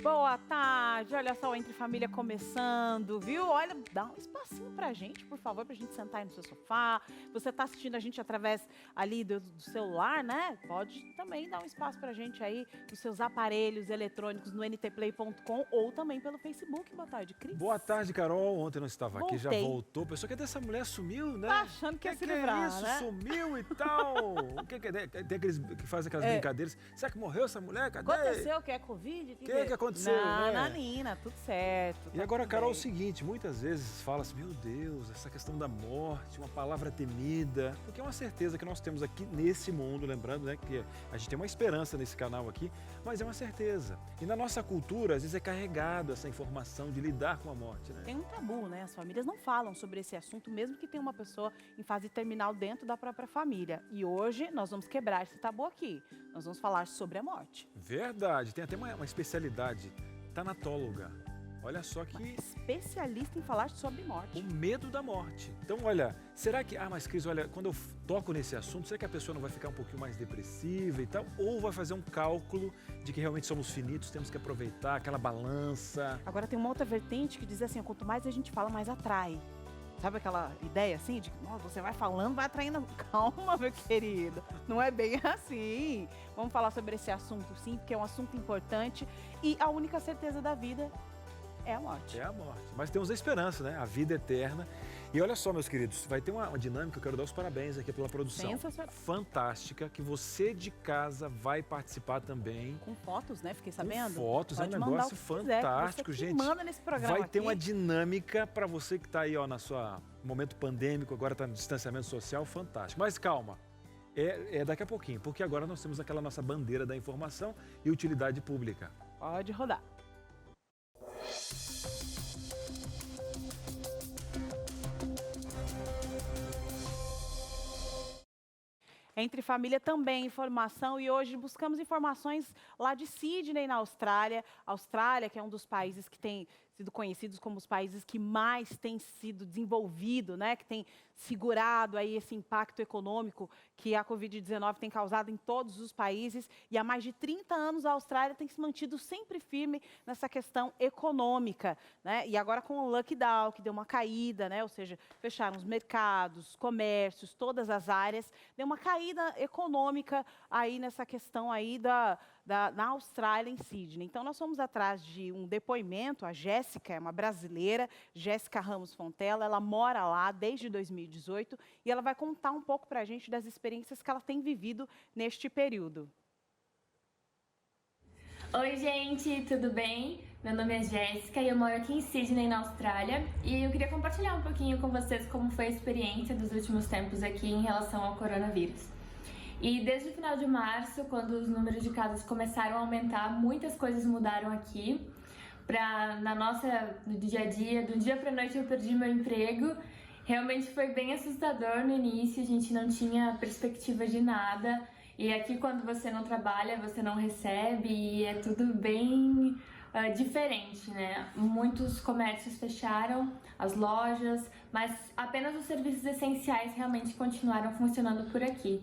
Boa tarde, olha só o Entre Família começando, viu? Olha, dá um espacinho pra gente, por favor, pra gente sentar aí no seu sofá. Você tá assistindo a gente através ali do celular, né? Pode também dar um espaço pra gente aí nos seus aparelhos eletrônicos no ntplay.com ou também pelo Facebook. Boa tarde, Cris. Boa tarde, Carol. Ontem não estava aqui, já Voltei. voltou. Pessoa, cadê essa mulher? Sumiu, né? Tá achando que ia se livrar, é isso? né? Sumiu e tal. O que é? Tem aqueles que fazem aquelas brincadeiras. Será que morreu essa mulher? Cadê? Aconteceu o que é Covid? O que aconteceu? Não, né? Nina, tudo certo. E tá agora, tudo Carol, é o bem. seguinte, muitas vezes fala-se, meu Deus, essa questão da morte, uma palavra temida, porque é uma certeza que nós temos aqui nesse mundo, lembrando, né, que a gente tem uma esperança nesse canal aqui, mas é uma certeza. E na nossa cultura, às vezes é carregado essa informação de lidar com a morte, né? Tem um tabu, né? As famílias não falam sobre esse assunto, mesmo que tenha uma pessoa em fase terminal dentro da própria família. E hoje nós vamos quebrar esse tabu aqui. Nós vamos falar sobre a morte. Verdade, tem até uma especialidade, tanatóloga. Olha só que Especialista em falar sobre morte. o medo da morte. Então, olha, será que... mas Cris, olha, quando eu toco nesse assunto, será que a pessoa não vai ficar um pouquinho mais depressiva e tal? Ou vai fazer um cálculo de que realmente somos finitos, temos que aproveitar aquela balança? Agora tem uma outra vertente que diz assim, quanto mais a gente fala, mais atrai. Sabe aquela ideia assim de que você vai falando, vai atraindo. Calma, meu querido. Não é bem assim. Vamos falar sobre esse assunto sim, porque é um assunto importante. E a única certeza da vida é a morte. É a morte. Mas temos a esperança, né? A vida eterna. E olha só, meus queridos, vai ter uma dinâmica, eu quero dar os parabéns aqui pela produção. Sensacional. Fantástica, que você de casa vai participar também. Com fotos, né? Fiquei sabendo. Com fotos, Pode é um mandar negócio o que quiser, fantástico, você que gente. manda nesse programa Vai ter aqui. uma dinâmica para você que está aí, ó, na sua momento pandêmico, agora está no distanciamento social, fantástico. Mas calma, é daqui a pouquinho, porque agora nós temos aquela nossa bandeira da informação e utilidade pública. Pode rodar. Entre Família também informação e hoje buscamos informações lá de Sydney, na Austrália. Austrália, que é um dos países que tem sido conhecidos como os países que mais têm sido desenvolvido, né? Que tem segurado aí esse impacto econômico que a Covid-19 tem causado em todos os países. E há mais de 30 anos a Austrália tem se mantido sempre firme nessa questão econômica, né? E agora com o lockdown, que deu uma caída, né? Ou seja, fecharam os mercados, comércios, todas as áreas, deu uma caída econômica aí nessa questão aí na Austrália, em Sydney. Então, nós fomos atrás de um depoimento, a Jéssica é uma brasileira, Jéssica Ramos Fontela, ela mora lá desde 2018 e ela vai contar um pouco para a gente das experiências que ela tem vivido neste período. Oi gente, tudo bem? Meu nome é Jéssica e eu moro aqui em Sydney, na Austrália, e eu queria compartilhar um pouquinho com vocês como foi a experiência dos últimos tempos aqui em relação ao coronavírus. E desde o final de março, quando os números de casos começaram a aumentar, muitas coisas mudaram aqui. No dia a dia, do dia para noite eu perdi meu emprego. Realmente foi bem assustador no início, a gente não tinha perspectiva de nada. E aqui quando você não trabalha, você não recebe e é tudo bem diferente, né? Muitos comércios fecharam, as lojas, mas apenas os serviços essenciais realmente continuaram funcionando por aqui.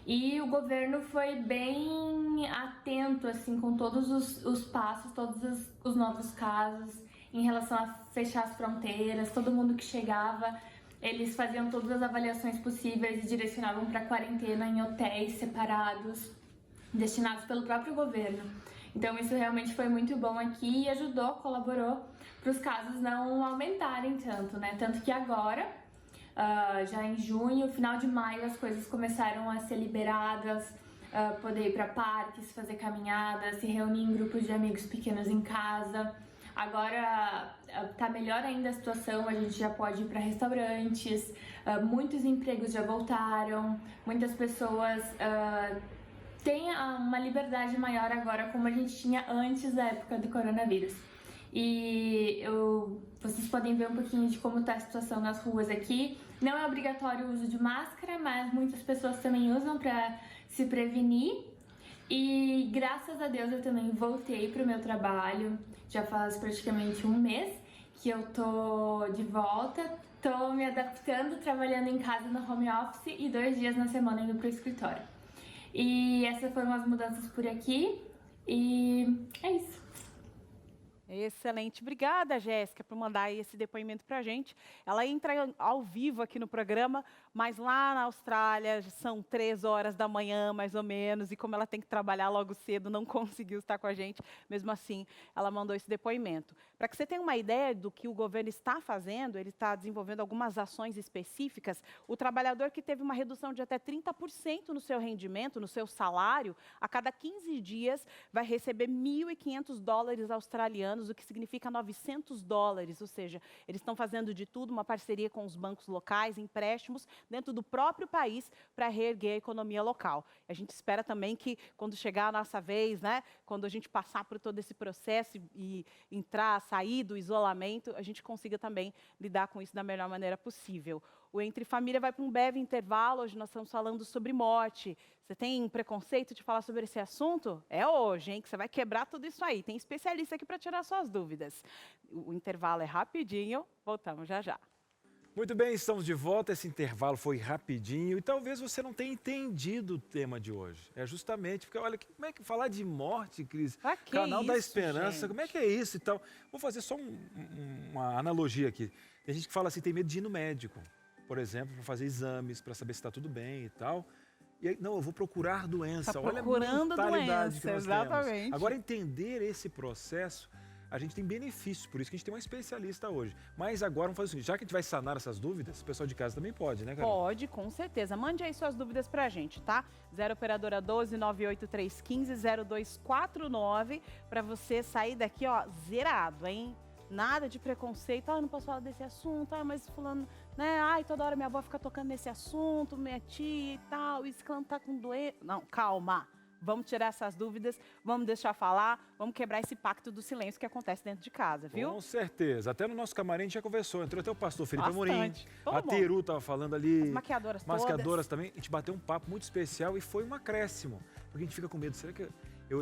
E o governo foi bem atento, assim, com todos os passos, todos os novos casos, em relação a fechar as fronteiras, todo mundo que chegava, eles faziam todas as avaliações possíveis e direcionavam para quarentena em hotéis separados, destinados pelo próprio governo. Então isso realmente foi muito bom aqui e ajudou, colaborou para os casos não aumentarem tanto, né? Tanto que agora, já em junho, final de maio, as coisas começaram a ser liberadas, poder ir para parques, fazer caminhadas, se reunir em grupos de amigos pequenos em casa. Agora tá melhor ainda a situação, a gente já pode ir para restaurantes, muitos empregos já voltaram, muitas pessoas têm uma liberdade maior agora como a gente tinha antes da época do coronavírus. E vocês podem ver um pouquinho de como está a situação nas ruas aqui. Não é obrigatório o uso de máscara, mas muitas pessoas também usam para se prevenir. E graças a Deus eu também voltei pro meu trabalho, já faz praticamente um mês que eu tô de volta, tô me adaptando, trabalhando em casa no home office e 2 dias na semana indo pro escritório. E essas foram as mudanças por aqui e é isso. Excelente. Obrigada, Jéssica, por mandar aí esse depoimento para a gente. Ela entra ao vivo aqui no programa, mas lá na Austrália são 3 horas da manhã, mais ou menos, e como ela tem que trabalhar logo cedo, não conseguiu estar com a gente. Mesmo assim, ela mandou esse depoimento. Para que você tenha uma ideia do que o governo está fazendo, ele está desenvolvendo algumas ações específicas. O trabalhador que teve uma redução de até 30% no seu rendimento, no seu salário, a cada 15 dias vai receber $1.500 australianos, o que significa $900, ou seja, eles estão fazendo de tudo, uma parceria com os bancos locais, empréstimos dentro do próprio país para reerguer a economia local. A gente espera também que quando chegar a nossa vez, né, quando a gente passar por todo esse processo e entrar, sair do isolamento, a gente consiga também lidar com isso da melhor maneira possível. O Entre Família vai para um breve intervalo, hoje nós estamos falando sobre morte. Você tem preconceito de falar sobre esse assunto? É hoje, hein, que você vai quebrar tudo isso aí. Tem especialista aqui para tirar suas dúvidas. O intervalo é rapidinho, voltamos já já. Muito bem, estamos de volta. Esse intervalo foi rapidinho e talvez você não tenha entendido o tema de hoje. É justamente porque, olha, como é que falar de morte, Cris? Canal da Esperança, gente? como é que é isso e tal? Vou fazer só uma analogia aqui. Tem gente que fala assim, tem medo de ir no médico, por exemplo, para fazer exames, para saber se está tudo bem e tal. E aí, não, eu vou procurar doença. Tá Olha a procurando mentalidade que doença, nós exatamente. temos. Agora, entender esse processo, a gente tem benefícios, por isso que a gente tem uma especialista hoje. Mas agora vamos fazer o seguinte, já que a gente vai sanar essas dúvidas, o pessoal de casa também pode, né, Carol? Pode, com certeza. Mande aí suas dúvidas pra gente, tá? 0 operadora 12 98315 0249 para você sair daqui, ó, zerado, hein? Nada de preconceito, não posso falar desse assunto, mas fulano, né? Ai, toda hora minha avó fica tocando nesse assunto, minha tia e tal, isso que ela não tá com doença. Não, calma. Vamos tirar essas dúvidas, vamos deixar falar, vamos quebrar esse pacto do silêncio que acontece dentro de casa, viu? Com certeza. Até no nosso camarim a gente já conversou. Entrou até o pastor Felipe Amorim. Todo A mundo. Teru estava falando ali. As maquiadoras Maquiadoras também. A gente bateu um papo muito especial e foi um acréscimo. Porque a gente fica com medo. Será que eu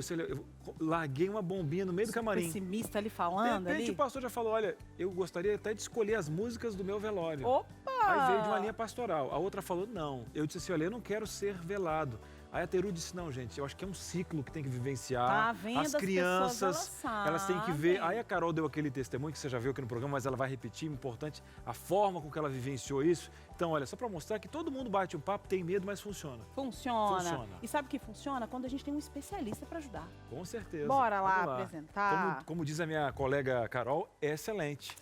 larguei uma bombinha no meio do camarim? Pessimista ali De falando repente ali. o pastor já falou, olha, eu gostaria até de escolher as músicas do meu velório. Opa! Aí veio de uma linha pastoral. A outra falou, não. Eu disse assim, olha, eu não quero ser velado. Aí a Teru disse, não, gente, eu acho que é um ciclo que tem que vivenciar. Tá vendo? As crianças, pessoas, elas têm que ver. sabem. Aí a Carol deu aquele testemunho que você já viu aqui no programa, mas ela vai repetir, importante, a forma com que ela vivenciou isso. Então, olha, só para mostrar que todo mundo bate um papo, tem medo, mas funciona. Funciona. E sabe o que funciona? Quando a gente tem um especialista para ajudar. Com certeza. Bora lá Vamos apresentar. Como diz a minha colega Carol, é excelente.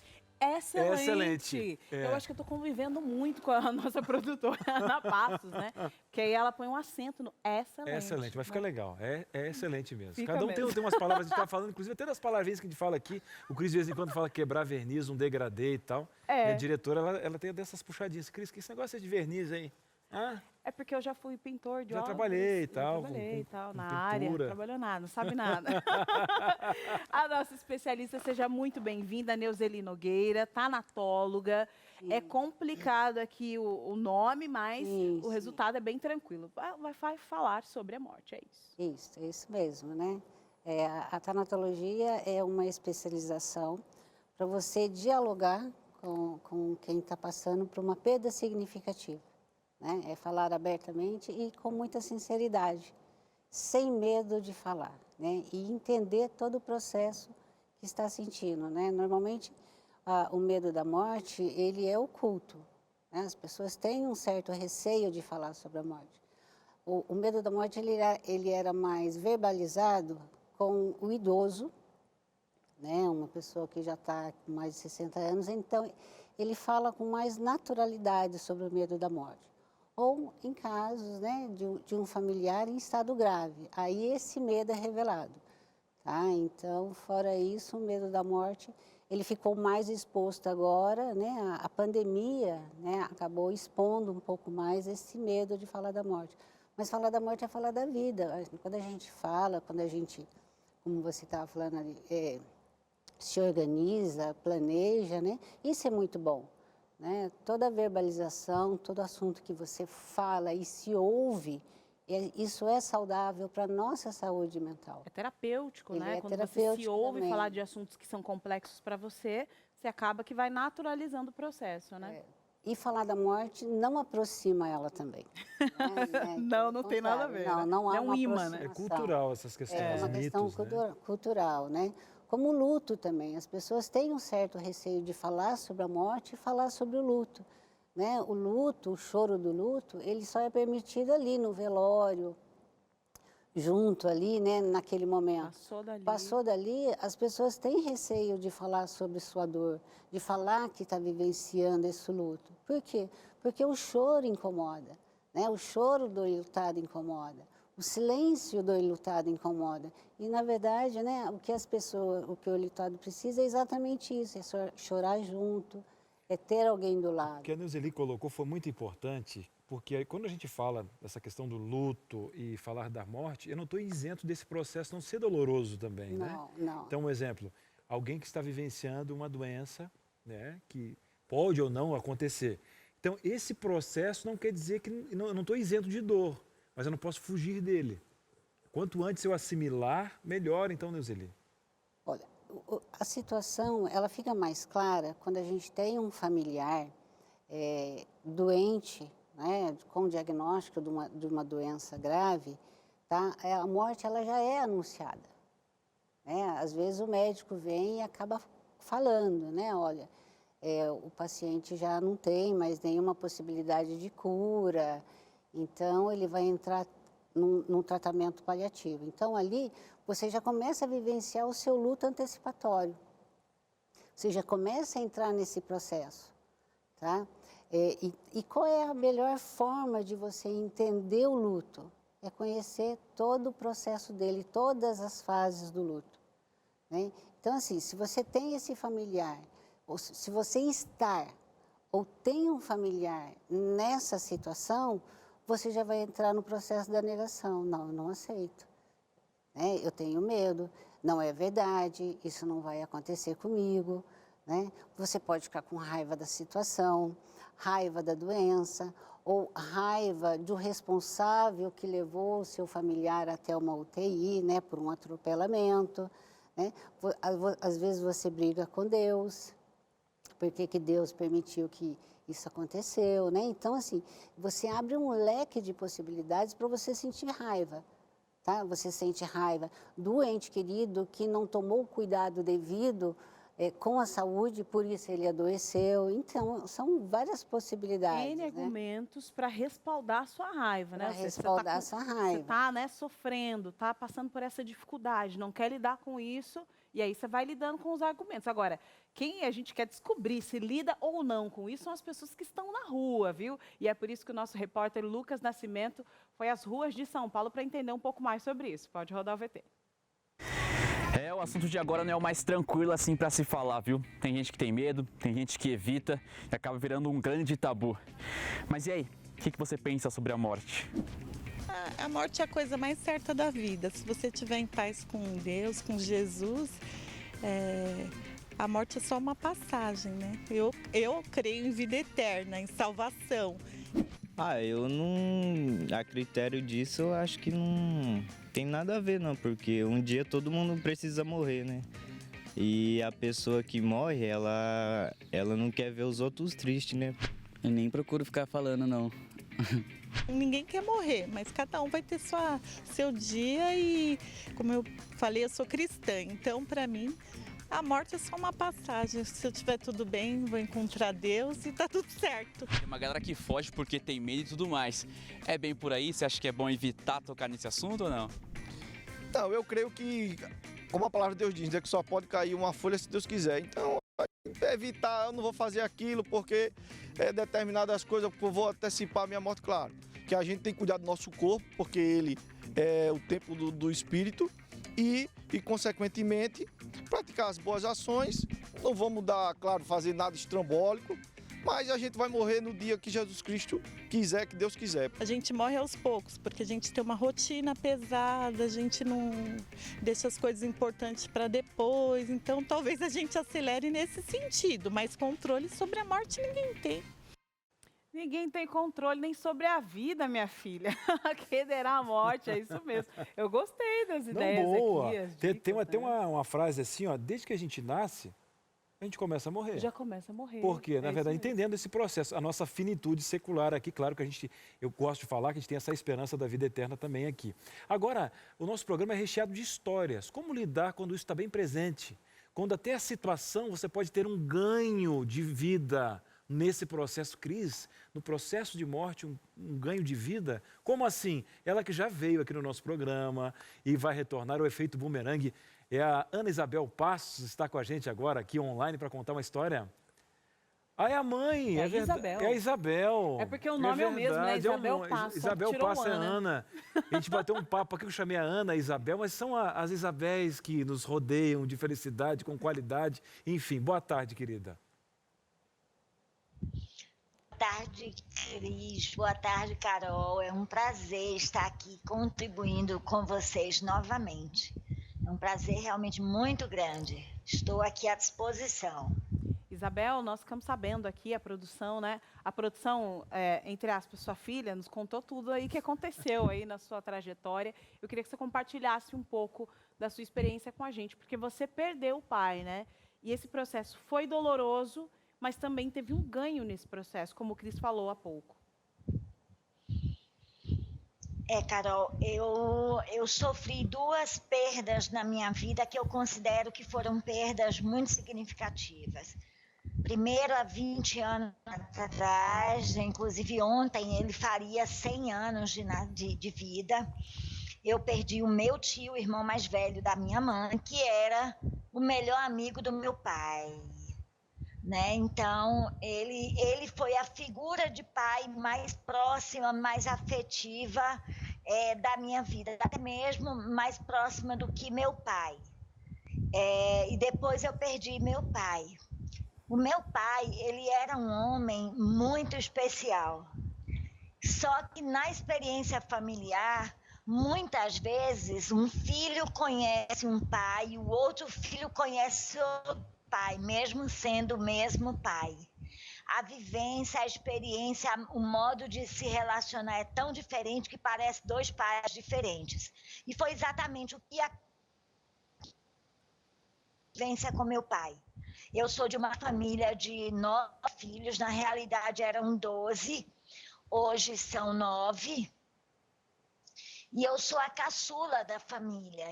Excelente. É. Eu acho que eu tô convivendo muito com a nossa produtora, Ana Passos, né? Que aí ela põe um acento no excelente. É excelente, vai ficar legal. É excelente mesmo. Fica Cada um mesmo. tem umas palavras que a gente tá falando, inclusive até das palavrinhas que a gente fala aqui. O Cris de vez em quando fala quebrar verniz, um degradê e tal. Minha diretora, ela tem dessas puxadinhas. Cris, que esse negócio é de verniz aí? É porque eu já fui pintor de Já obras. trabalhei e tal, Já trabalhei e com tal, na pintura. área. Trabalhou nada, não sabe nada. A nossa especialista, seja muito bem-vinda, Neuzeli Nogueira, tanatóloga. É complicado aqui o nome, mas o resultado é bem tranquilo. Vai falar sobre a morte, é isso. É isso mesmo, né? A tanatologia é uma especialização para você dialogar com quem está passando por uma perda significativa. Né? É falar abertamente e com muita sinceridade, sem medo de falar, né? E entender todo o processo que está sentindo, né? Normalmente, o medo da morte, ele é oculto, né? As pessoas têm um certo receio de falar sobre a morte. O medo da morte, ele era mais verbalizado com o idoso, né? Uma pessoa que já está com mais de 60 anos, então ele fala com mais naturalidade sobre o medo da morte. Ou em casos, né, de um familiar em estado grave, aí esse medo é revelado. Tá? Então, fora isso, o medo da morte, ele ficou mais exposto agora, né? A pandemia, né, acabou expondo um pouco mais esse medo de falar da morte. Mas falar da morte é falar da vida. Quando a gente fala, quando a gente, como você estava falando ali, se organiza, planeja, né? Isso é muito bom. Né? Toda verbalização, todo assunto que você fala e se ouve, isso é saudável para a nossa saúde mental. É terapêutico, né? É Quando você terapêutico se ouve também. falar de assuntos que são complexos para você, você acaba que vai naturalizando o processo, né? E falar da morte não aproxima ela também. Né? Não tem nada a ver, né? Não há É um uma imã, né? É aproximação. cultural essas questões, É uma questão mitos, né? cultural, né? Como o luto também. As pessoas têm um certo receio de falar sobre a morte e falar sobre o luto, né? O luto, o choro do luto, ele só é permitido ali no velório, junto ali, né, naquele momento. Passou dali. Passou dali, as pessoas têm receio de falar sobre sua dor, de falar que está vivenciando esse luto. Por quê? Porque o choro incomoda, né? O choro do enlutado incomoda, o silêncio do enlutado incomoda. E, na verdade, né, o que o enlutado precisa é exatamente isso, é chorar junto, é ter alguém do lado. O que a Neuzeli colocou foi muito importante, porque quando a gente fala dessa questão do luto e falar da morte, eu não estou isento desse processo não ser doloroso também, né? Não. Então, um exemplo, alguém que está vivenciando uma doença, né, que pode ou não acontecer. Então, esse processo não quer dizer que eu não estou isento de dor, mas eu não posso fugir dele. Quanto antes eu assimilar, melhor, então, Neuzeli. Olha, a situação ela fica mais clara quando a gente tem um familiar doente, né, com diagnóstico de uma doença grave, tá? A morte ela já é anunciada, né? Às vezes o médico vem e acaba falando, né? Olha, o paciente já não tem mais nenhuma possibilidade de cura, então ele vai entrar num tratamento paliativo. Então ali você já começa a vivenciar o seu luto antecipatório, você já começa a entrar nesse processo, tá? E qual é a melhor forma de você entender o luto? É conhecer todo o processo dele, todas as fases do luto, né? Então, assim, se você tem esse familiar, ou se você está ou tem um familiar nessa situação, você já vai entrar no processo da negação. Não, eu não aceito, né? Eu tenho medo, não é verdade, isso não vai acontecer comigo, né? Você pode ficar com raiva da situação, raiva da doença, ou raiva do responsável que levou o seu familiar até uma UTI, né, por um atropelamento, né? Às vezes você briga com Deus, porque que Deus permitiu que isso aconteceu, né? Então, assim, você abre um leque de possibilidades para você sentir raiva, tá? Você sente raiva do ente querido que não tomou o cuidado devido com a saúde, por isso ele adoeceu. Então, são várias possibilidades. N argumentos para respaldar a sua raiva, né? Para respaldar a sua raiva. Você está, né, sofrendo, está passando por essa dificuldade, não quer lidar com isso, e aí você vai lidando com os argumentos. Agora, quem a gente quer descobrir se lida ou não com isso são as pessoas que estão na rua, viu? E é por isso que o nosso repórter Lucas Nascimento foi às ruas de São Paulo para entender um pouco mais sobre isso. Pode rodar o VT. O assunto de agora não é o mais tranquilo assim para se falar, viu? Tem gente que tem medo, tem gente que evita e acaba virando um grande tabu. Mas e aí, o que você pensa sobre a morte? A morte é a coisa mais certa da vida. Se você estiver em paz com Deus, com Jesus, a morte é só uma passagem, né? Eu creio em vida eterna, em salvação. Eu não... A critério disso, eu acho que não tem nada a ver, não. Porque um dia todo mundo precisa morrer, né? E a pessoa que morre, ela não quer ver os outros tristes, né? Eu nem procuro ficar falando, não. Ninguém quer morrer, mas cada um vai ter seu dia e, como eu falei, eu sou cristã. Então, para mim, a morte é só uma passagem. Se eu tiver tudo bem, vou encontrar Deus e tá tudo certo. Tem uma galera que foge porque tem medo e tudo mais. É bem por aí? Você acha que é bom evitar tocar nesse assunto ou não? Não, eu creio que, como a palavra de Deus diz, é que só pode cair uma folha se Deus quiser. Então, evitar, eu não vou fazer aquilo porque determinadas coisas, eu vou antecipar a minha morte, claro. Que a gente tem que cuidar do nosso corpo, porque ele é o templo do Espírito e, consequentemente, praticar as boas ações. Não vamos fazer nada estrambólico, mas a gente vai morrer no dia que Jesus Cristo quiser, que Deus quiser. A gente morre aos poucos, porque a gente tem uma rotina pesada, a gente não deixa as coisas importantes para depois, então talvez a gente acelere nesse sentido, mas controle sobre a morte ninguém tem. Ninguém tem controle nem sobre a vida, minha filha. Quem derá a morte, é isso mesmo. Eu gostei das ideias boa. aqui. As Tem dicas, uma frase assim, ó, desde que a gente nasce, a gente começa a morrer. Já começa a morrer. Porque, na É verdade, isso mesmo. entendendo esse processo, a nossa finitude secular aqui, claro que eu gosto de falar que a gente tem essa esperança da vida eterna também aqui. Agora, o nosso programa é recheado de histórias. Como lidar quando isso está bem presente? Quando até a situação você pode ter um ganho de vida nesse processo, Cris, no processo de morte, um ganho de vida? Como assim? Ela que já veio aqui no nosso programa e vai retornar, o efeito bumerangue. É a Ana Isabel Passos, está com a gente agora aqui online para contar uma história. Ah, é a mãe, É a verdade. Isabel. É a Isabel. É porque o nome é o mesmo, né? verdade, Isabel Passos, Isabel tirou Passos é Ana. Ana. A gente bateu um papo aqui que eu chamei a Ana, a Isabel, mas são as Isabéis que nos rodeiam de felicidade, com qualidade. Enfim, boa tarde, querida. Boa tarde, Cris. Boa tarde, Carol. É um prazer estar aqui contribuindo com vocês novamente. É um prazer realmente muito grande. Estou aqui à disposição. Isabel, nós ficamos sabendo aqui, a produção, né? A produção, entre aspas, sua filha, nos contou tudo aí que aconteceu aí na sua trajetória. Eu queria que você compartilhasse um pouco da sua experiência com a gente, porque você perdeu o pai, né? E esse processo foi doloroso, mas também teve um ganho nesse processo, como o Cris falou há pouco. Carol, eu sofri 2 perdas na minha vida que eu considero que foram perdas muito significativas. Primeiro, há 20 anos atrás, inclusive ontem, ele faria 100 anos de vida. Eu perdi o meu tio, o irmão mais velho da minha mãe, que era o melhor amigo do meu pai. Né? Então, ele foi a figura de pai mais próxima, mais afetiva da minha vida, até mesmo mais próxima do que meu pai. E depois eu perdi meu pai. O meu pai, ele era um homem muito especial. Só que na experiência familiar, muitas vezes um filho conhece um pai, o outro filho conhece outro pai, mesmo sendo o mesmo pai. A vivência, a experiência, o modo de se relacionar é tão diferente que parece 2 pais diferentes. E foi exatamente o que a vivência com meu pai. Eu sou de uma família de 9 filhos, na realidade eram 12, hoje são 9. E eu sou a caçula da família.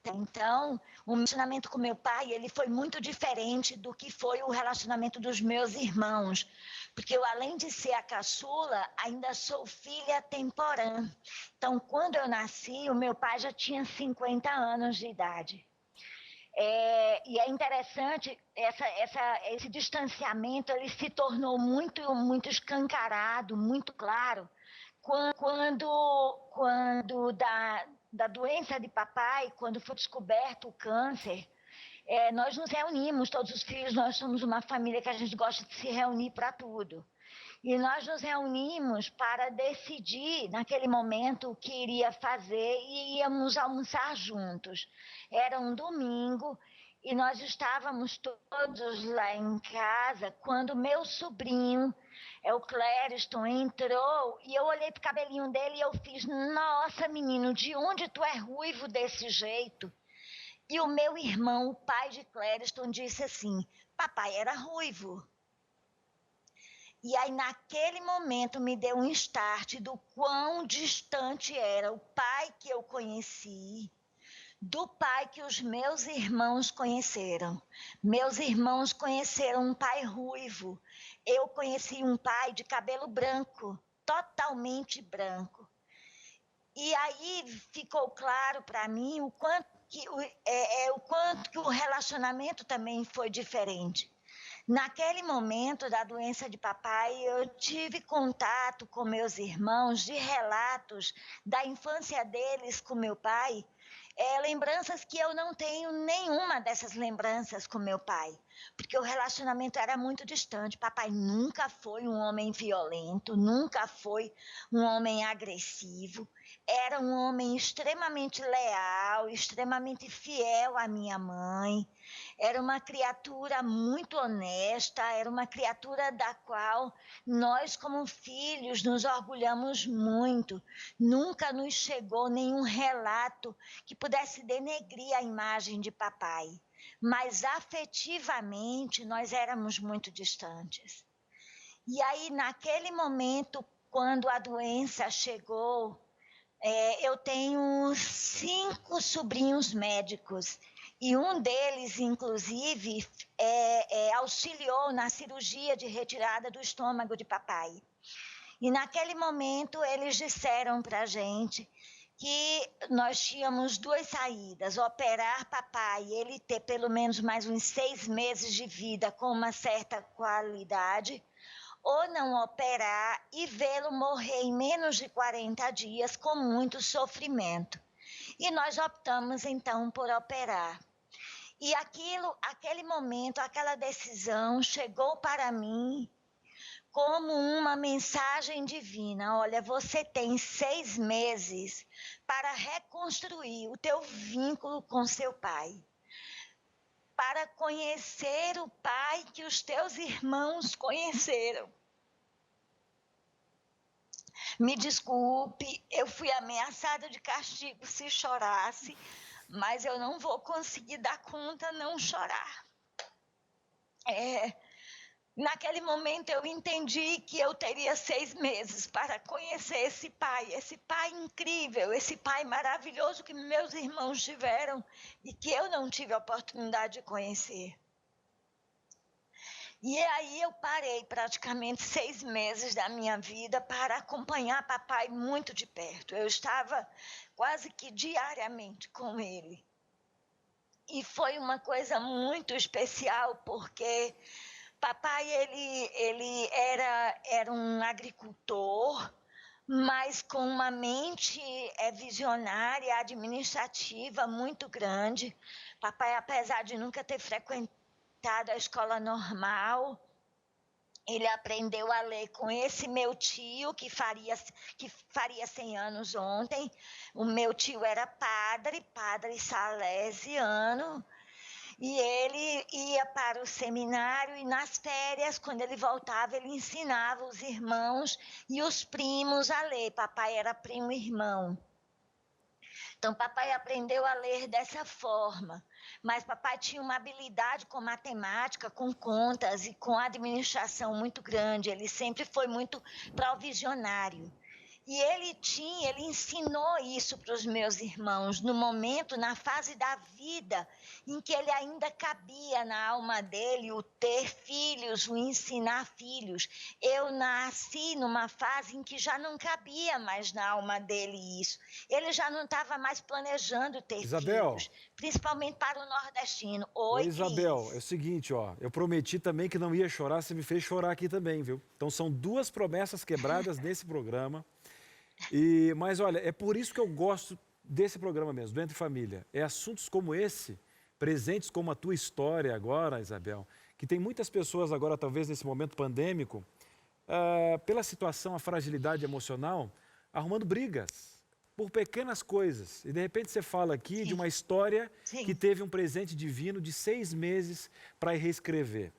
Então, o relacionamento com meu pai, ele foi muito diferente do que foi o relacionamento dos meus irmãos. Porque eu, além de ser a caçula, ainda sou filha temporã. Então, quando eu nasci, o meu pai já tinha 50 anos de idade. E é interessante, esse distanciamento, ele se tornou muito escancarado, muito claro, quando da doença de papai, quando foi descoberto o câncer, nós nos reunimos, todos os filhos, nós somos uma família que a gente gosta de se reunir para tudo. E nós nos reunimos para decidir, naquele momento, o que iria fazer e íamos almoçar juntos. Era um domingo e nós estávamos todos lá em casa quando meu sobrinho, o Clériston, entrou e eu olhei para o cabelinho dele e eu fiz: nossa, menino, de onde tu é ruivo desse jeito? E o meu irmão, o pai de Clériston, disse assim: papai era ruivo. E aí, naquele momento, me deu um start do quão distante era o pai que eu conheci do pai que os meus irmãos conheceram. Meus irmãos conheceram um pai ruivo. Eu conheci um pai de cabelo branco, totalmente branco. E aí ficou claro para mim o quanto que o relacionamento também foi diferente. Naquele momento da doença de papai, eu tive contato com meus irmãos de relatos da infância deles com meu pai, lembranças que eu não tenho nenhuma dessas lembranças com meu pai, porque o relacionamento era muito distante. Papai nunca foi um homem violento, nunca foi um homem agressivo, era um homem extremamente leal, extremamente fiel à minha mãe. Era uma criatura muito honesta, era uma criatura da qual nós, como filhos, nos orgulhamos muito. Nunca nos chegou nenhum relato que pudesse denegrir a imagem de papai. mas afetivamente nós éramos muito distantes. E aí, naquele momento, quando a doença chegou, eu tenho 5 sobrinhos médicos e um deles, inclusive, auxiliou na cirurgia de retirada do estômago de papai. E naquele momento eles disseram para a gente que nós tínhamos 2 saídas: operar papai e ele ter pelo menos mais uns 6 meses de vida com uma certa qualidade, ou não operar e vê-lo morrer em menos de 40 dias com muito sofrimento. E nós optamos então por operar. E aquele momento, aquela decisão chegou para mim como uma mensagem divina. Olha, você tem 6 meses para reconstruir o teu vínculo com seu pai, para conhecer o pai que os teus irmãos conheceram. Me desculpe, eu fui ameaçada de castigo se chorasse, mas eu não vou conseguir dar conta não chorar. Naquele momento eu entendi que eu teria 6 meses para conhecer esse pai incrível, esse pai maravilhoso que meus irmãos tiveram e que eu não tive a oportunidade de conhecer. E aí eu parei praticamente 6 meses da minha vida para acompanhar papai muito de perto. Eu estava quase que diariamente com ele. E foi uma coisa muito especial, porque papai ele era um agricultor, mas com uma mente visionária, administrativa muito grande. Papai, apesar de nunca ter frequentado a escola normal, ele aprendeu a ler com esse meu tio, que faria 100 anos ontem. O meu tio era padre salesiano, e ele ia para o seminário e nas férias, quando ele voltava, ele ensinava os irmãos e os primos a ler. Papai era primo e irmão. Então, papai aprendeu a ler dessa forma. Mas papai tinha uma habilidade com matemática, com contas e com administração muito grande. Ele sempre foi muito provisionário. E ele ensinou isso para os meus irmãos no momento, na fase da vida em que ele ainda cabia na alma dele o ter filhos, o ensinar filhos. Eu nasci numa fase em que já não cabia mais na alma dele isso. Ele já não estava mais planejando ter filhos, principalmente para o nordestino. Oi, Isabel, Cris. é o seguinte, ó, eu prometi também que não ia chorar, você me fez chorar aqui também, viu? Então são 2 promessas quebradas nesse programa. Mas olha, é por isso que eu gosto desse programa mesmo, do Entre Família. É assuntos como esse, presentes como a tua história agora, Isabel, que tem muitas pessoas agora, talvez nesse momento pandêmico, pela situação, a fragilidade emocional, arrumando brigas por pequenas coisas. E de repente você fala aqui de uma história que teve um presente divino de 6 meses para reescrever.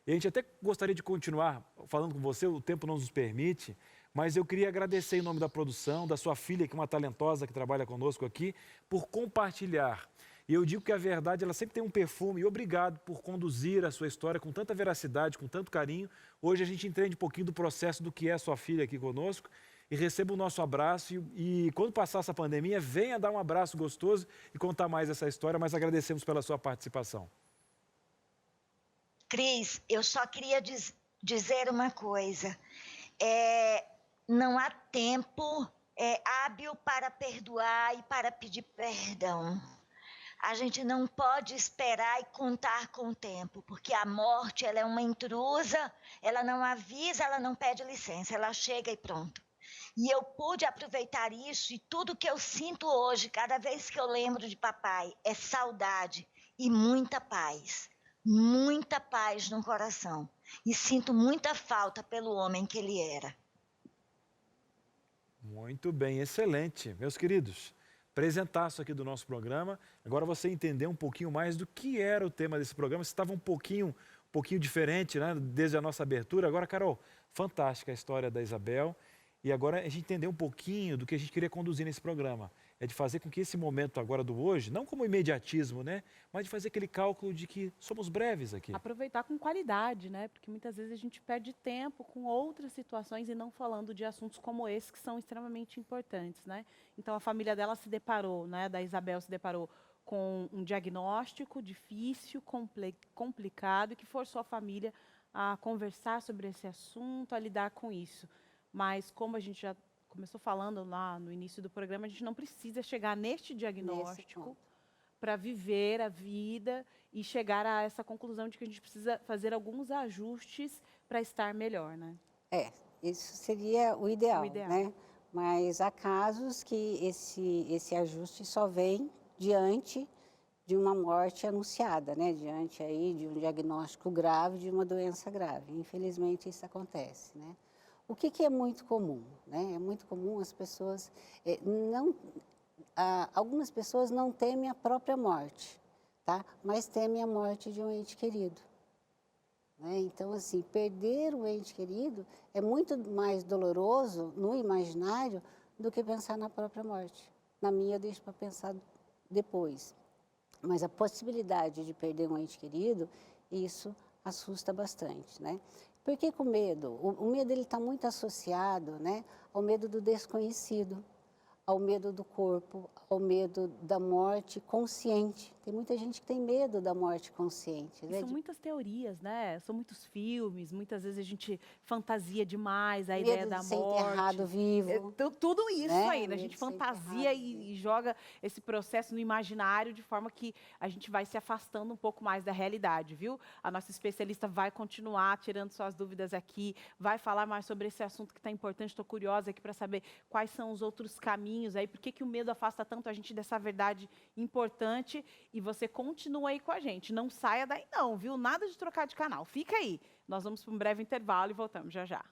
E a gente até gostaria de continuar falando com você, o tempo não nos permite, mas eu queria agradecer em nome da produção, da sua filha, que é uma talentosa que trabalha conosco aqui, por compartilhar. E eu digo que a verdade, ela sempre tem um perfume, e obrigado por conduzir a sua história com tanta veracidade, com tanto carinho. Hoje a gente entende um pouquinho do processo do que é a sua filha aqui conosco, e receba o nosso abraço, e quando passar essa pandemia, venha dar um abraço gostoso e contar mais essa história, mas agradecemos pela sua participação. Cris, eu só queria dizer uma coisa. Não há tempo hábil para perdoar e para pedir perdão. A gente não pode esperar e contar com o tempo, porque a morte, ela é uma intrusa, ela não avisa, ela não pede licença, ela chega e pronto. E eu pude aproveitar isso, e tudo que eu sinto hoje, cada vez que eu lembro de papai, é saudade e muita paz no coração. E sinto muita falta pelo homem que ele era. Muito bem, excelente. Meus queridos, presentaço aqui do nosso programa. Agora você entendeu um pouquinho mais do que era o tema desse programa. Estava um pouquinho diferente, né, desde a nossa abertura. Agora, Carol, fantástica a história da Isabel. E agora a gente entendeu um pouquinho do que a gente queria conduzir nesse programa. é de fazer com que esse momento agora do hoje, não como imediatismo, né? Mas de fazer aquele cálculo de que somos breves aqui. Aproveitar com qualidade, né? Porque muitas vezes a gente perde tempo com outras situações e não falando de assuntos como esse que são extremamente importantes, né? Então a família dela se deparou, né? Da Isabel se deparou com um diagnóstico difícil, complicado e que forçou a família a conversar sobre esse assunto, a lidar com isso. Mas como a gente já começou falando lá no início do programa, a gente não precisa chegar neste diagnóstico para viver a vida e chegar a essa conclusão de que a gente precisa fazer alguns ajustes para estar melhor, né? Isso seria o ideal, né? Mas há casos que esse ajuste só vem diante de uma morte anunciada, né? Diante aí de um diagnóstico grave de uma doença grave. Infelizmente isso acontece, né? O que é muito comum, né? É muito comum as pessoas algumas pessoas não temem a própria morte, tá? Mas temem a morte de um ente querido. Né? Então, assim, perder o ente querido é muito mais doloroso no imaginário do que pensar na própria morte. Na minha, eu deixo para pensar depois. Mas a possibilidade de perder um ente querido, isso assusta bastante, né? Por que com medo? O medo está muito associado, né, ao medo do desconhecido, ao medo do corpo, ao medo da morte consciente. Tem muita gente que tem medo da morte consciente. Né? São muitas teorias, né? São muitos filmes, muitas vezes a gente fantasia demais a medo ideia da de ser morte. enterrado vivo. Tudo isso né? aí, né? A gente fantasia e joga esse processo no imaginário de forma que a gente vai se afastando um pouco mais da realidade, viu? A nossa especialista vai continuar tirando suas dúvidas aqui, vai falar mais sobre esse assunto que está importante. Estou curiosa aqui para saber quais são os outros caminhos aí, por que o medo afasta tanto a gente dessa verdade importante. E você continua aí com a gente. Não saia daí não, viu? Nada de trocar de canal. Fica aí. Nós vamos para um breve intervalo e voltamos já já.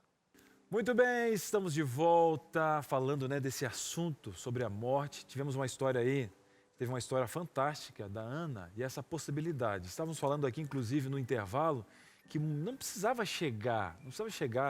Muito bem, estamos de volta falando, né, desse assunto sobre a morte. Tivemos uma história aí, teve uma história fantástica da Ana e essa possibilidade. Estávamos falando aqui, inclusive, no intervalo, que não precisava chegar,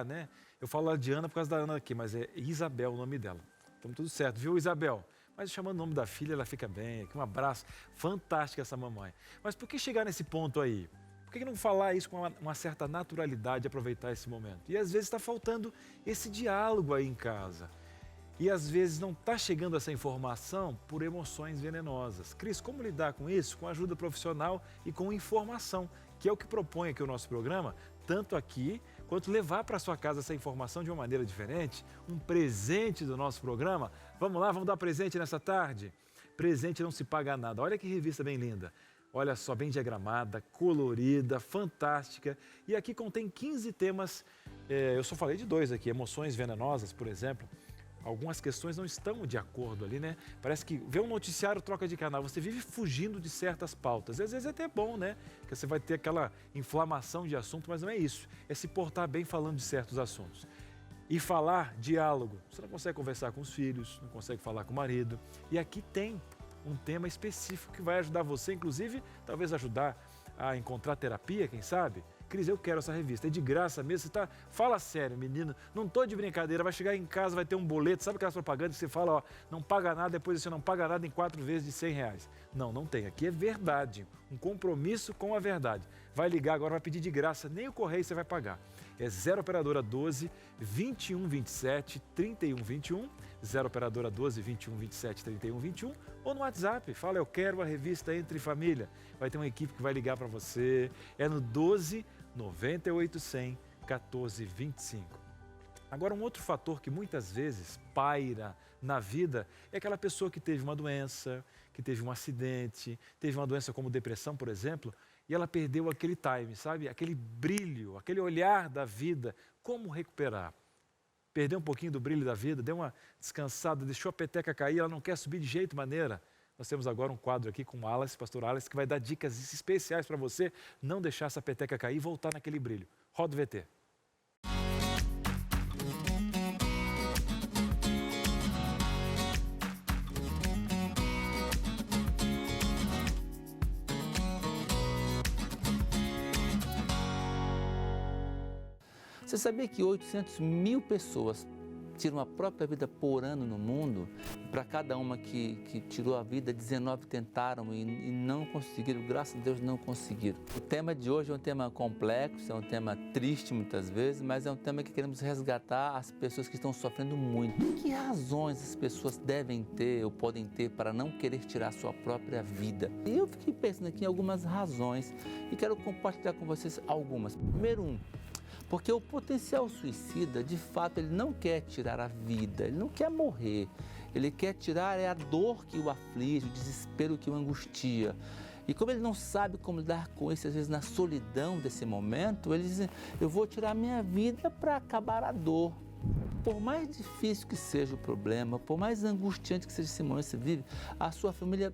né? Eu falo de Ana por causa da Ana aqui, mas é Isabel o nome dela. Então, tudo certo, viu, Isabel? Mas chamando o nome da filha, ela fica bem. Aqui um abraço. Fantástica essa mamãe. Mas por que chegar nesse ponto aí? Por que não falar isso com uma certa naturalidade, aproveitar esse momento? E às vezes está faltando esse diálogo aí em casa. E às vezes não está chegando essa informação por emoções venenosas. Cris, como lidar com isso? Com ajuda profissional e com informação, que é o que propõe aqui o nosso programa, tanto aqui quanto levar para sua casa essa informação de uma maneira diferente, um presente do nosso programa. Vamos lá, vamos dar presente nessa tarde? Presente não se paga nada. Olha que revista bem linda. Olha só, bem diagramada, colorida, fantástica. E aqui contém 15 temas, eu só falei de 2 aqui, emoções venenosas, por exemplo. Algumas questões não estão de acordo ali, né? Parece que vê um noticiário, troca de canal, você vive fugindo de certas pautas. E às vezes é até bom, né? Porque você vai ter aquela inflamação de assunto, mas não é isso. É se portar bem falando de certos assuntos. E falar, diálogo. Você não consegue conversar com os filhos, não consegue falar com o marido. E aqui tem um tema específico que vai ajudar você, inclusive, talvez ajudar a encontrar terapia, quem sabe? Cris, eu quero essa revista, é de graça mesmo, fala sério, menino, não tô de brincadeira, vai chegar em casa, vai ter um boleto, sabe aquelas propagandas que você fala, ó, não paga nada, depois você não paga nada em 4 vezes de R$100. Não tem, aqui é verdade, um compromisso com a verdade. Vai ligar agora, vai pedir de graça, nem o correio você vai pagar. É 0 operadora 12 21 27 31 21, 0 operadora 12 21 27 31 21, ou no WhatsApp, fala, eu quero a revista Entre Família. Vai ter uma equipe que vai ligar para você, é no 12 98 100 14 25. Agora, um outro fator que muitas vezes paira na vida é aquela pessoa que teve uma doença, que teve um acidente, teve uma doença como depressão, por exemplo, e ela perdeu aquele time, sabe? Aquele brilho, aquele olhar da vida. Como recuperar? Perdeu um pouquinho do brilho da vida, deu uma descansada, deixou a peteca cair, ela não quer subir de jeito maneira. Nós temos agora um quadro aqui com o Alice, pastor Alice, que vai dar dicas especiais para você não deixar essa peteca cair e voltar naquele brilho. Roda o VT. Você sabia que 800 mil pessoas tiram a própria vida por ano no mundo. Para cada uma que tirou a vida, 19 tentaram e não conseguiram, graças a Deus não conseguiram. O tema de hoje é um tema complexo, é um tema triste muitas vezes, mas é um tema que queremos resgatar as pessoas que estão sofrendo muito. Que razões as pessoas devem ter ou podem ter para não querer tirar a sua própria vida? E eu fiquei pensando aqui em algumas razões e quero compartilhar com vocês algumas. Número 1, porque o potencial suicida, de fato, ele não quer tirar a vida, ele não quer morrer. Ele quer tirar a dor que o aflige, o desespero que o angustia. E como ele não sabe como lidar com isso, às vezes na solidão desse momento, ele diz, eu vou tirar minha vida para acabar a dor. Por mais difícil que seja o problema, por mais angustiante que seja esse momento que você vive, a sua família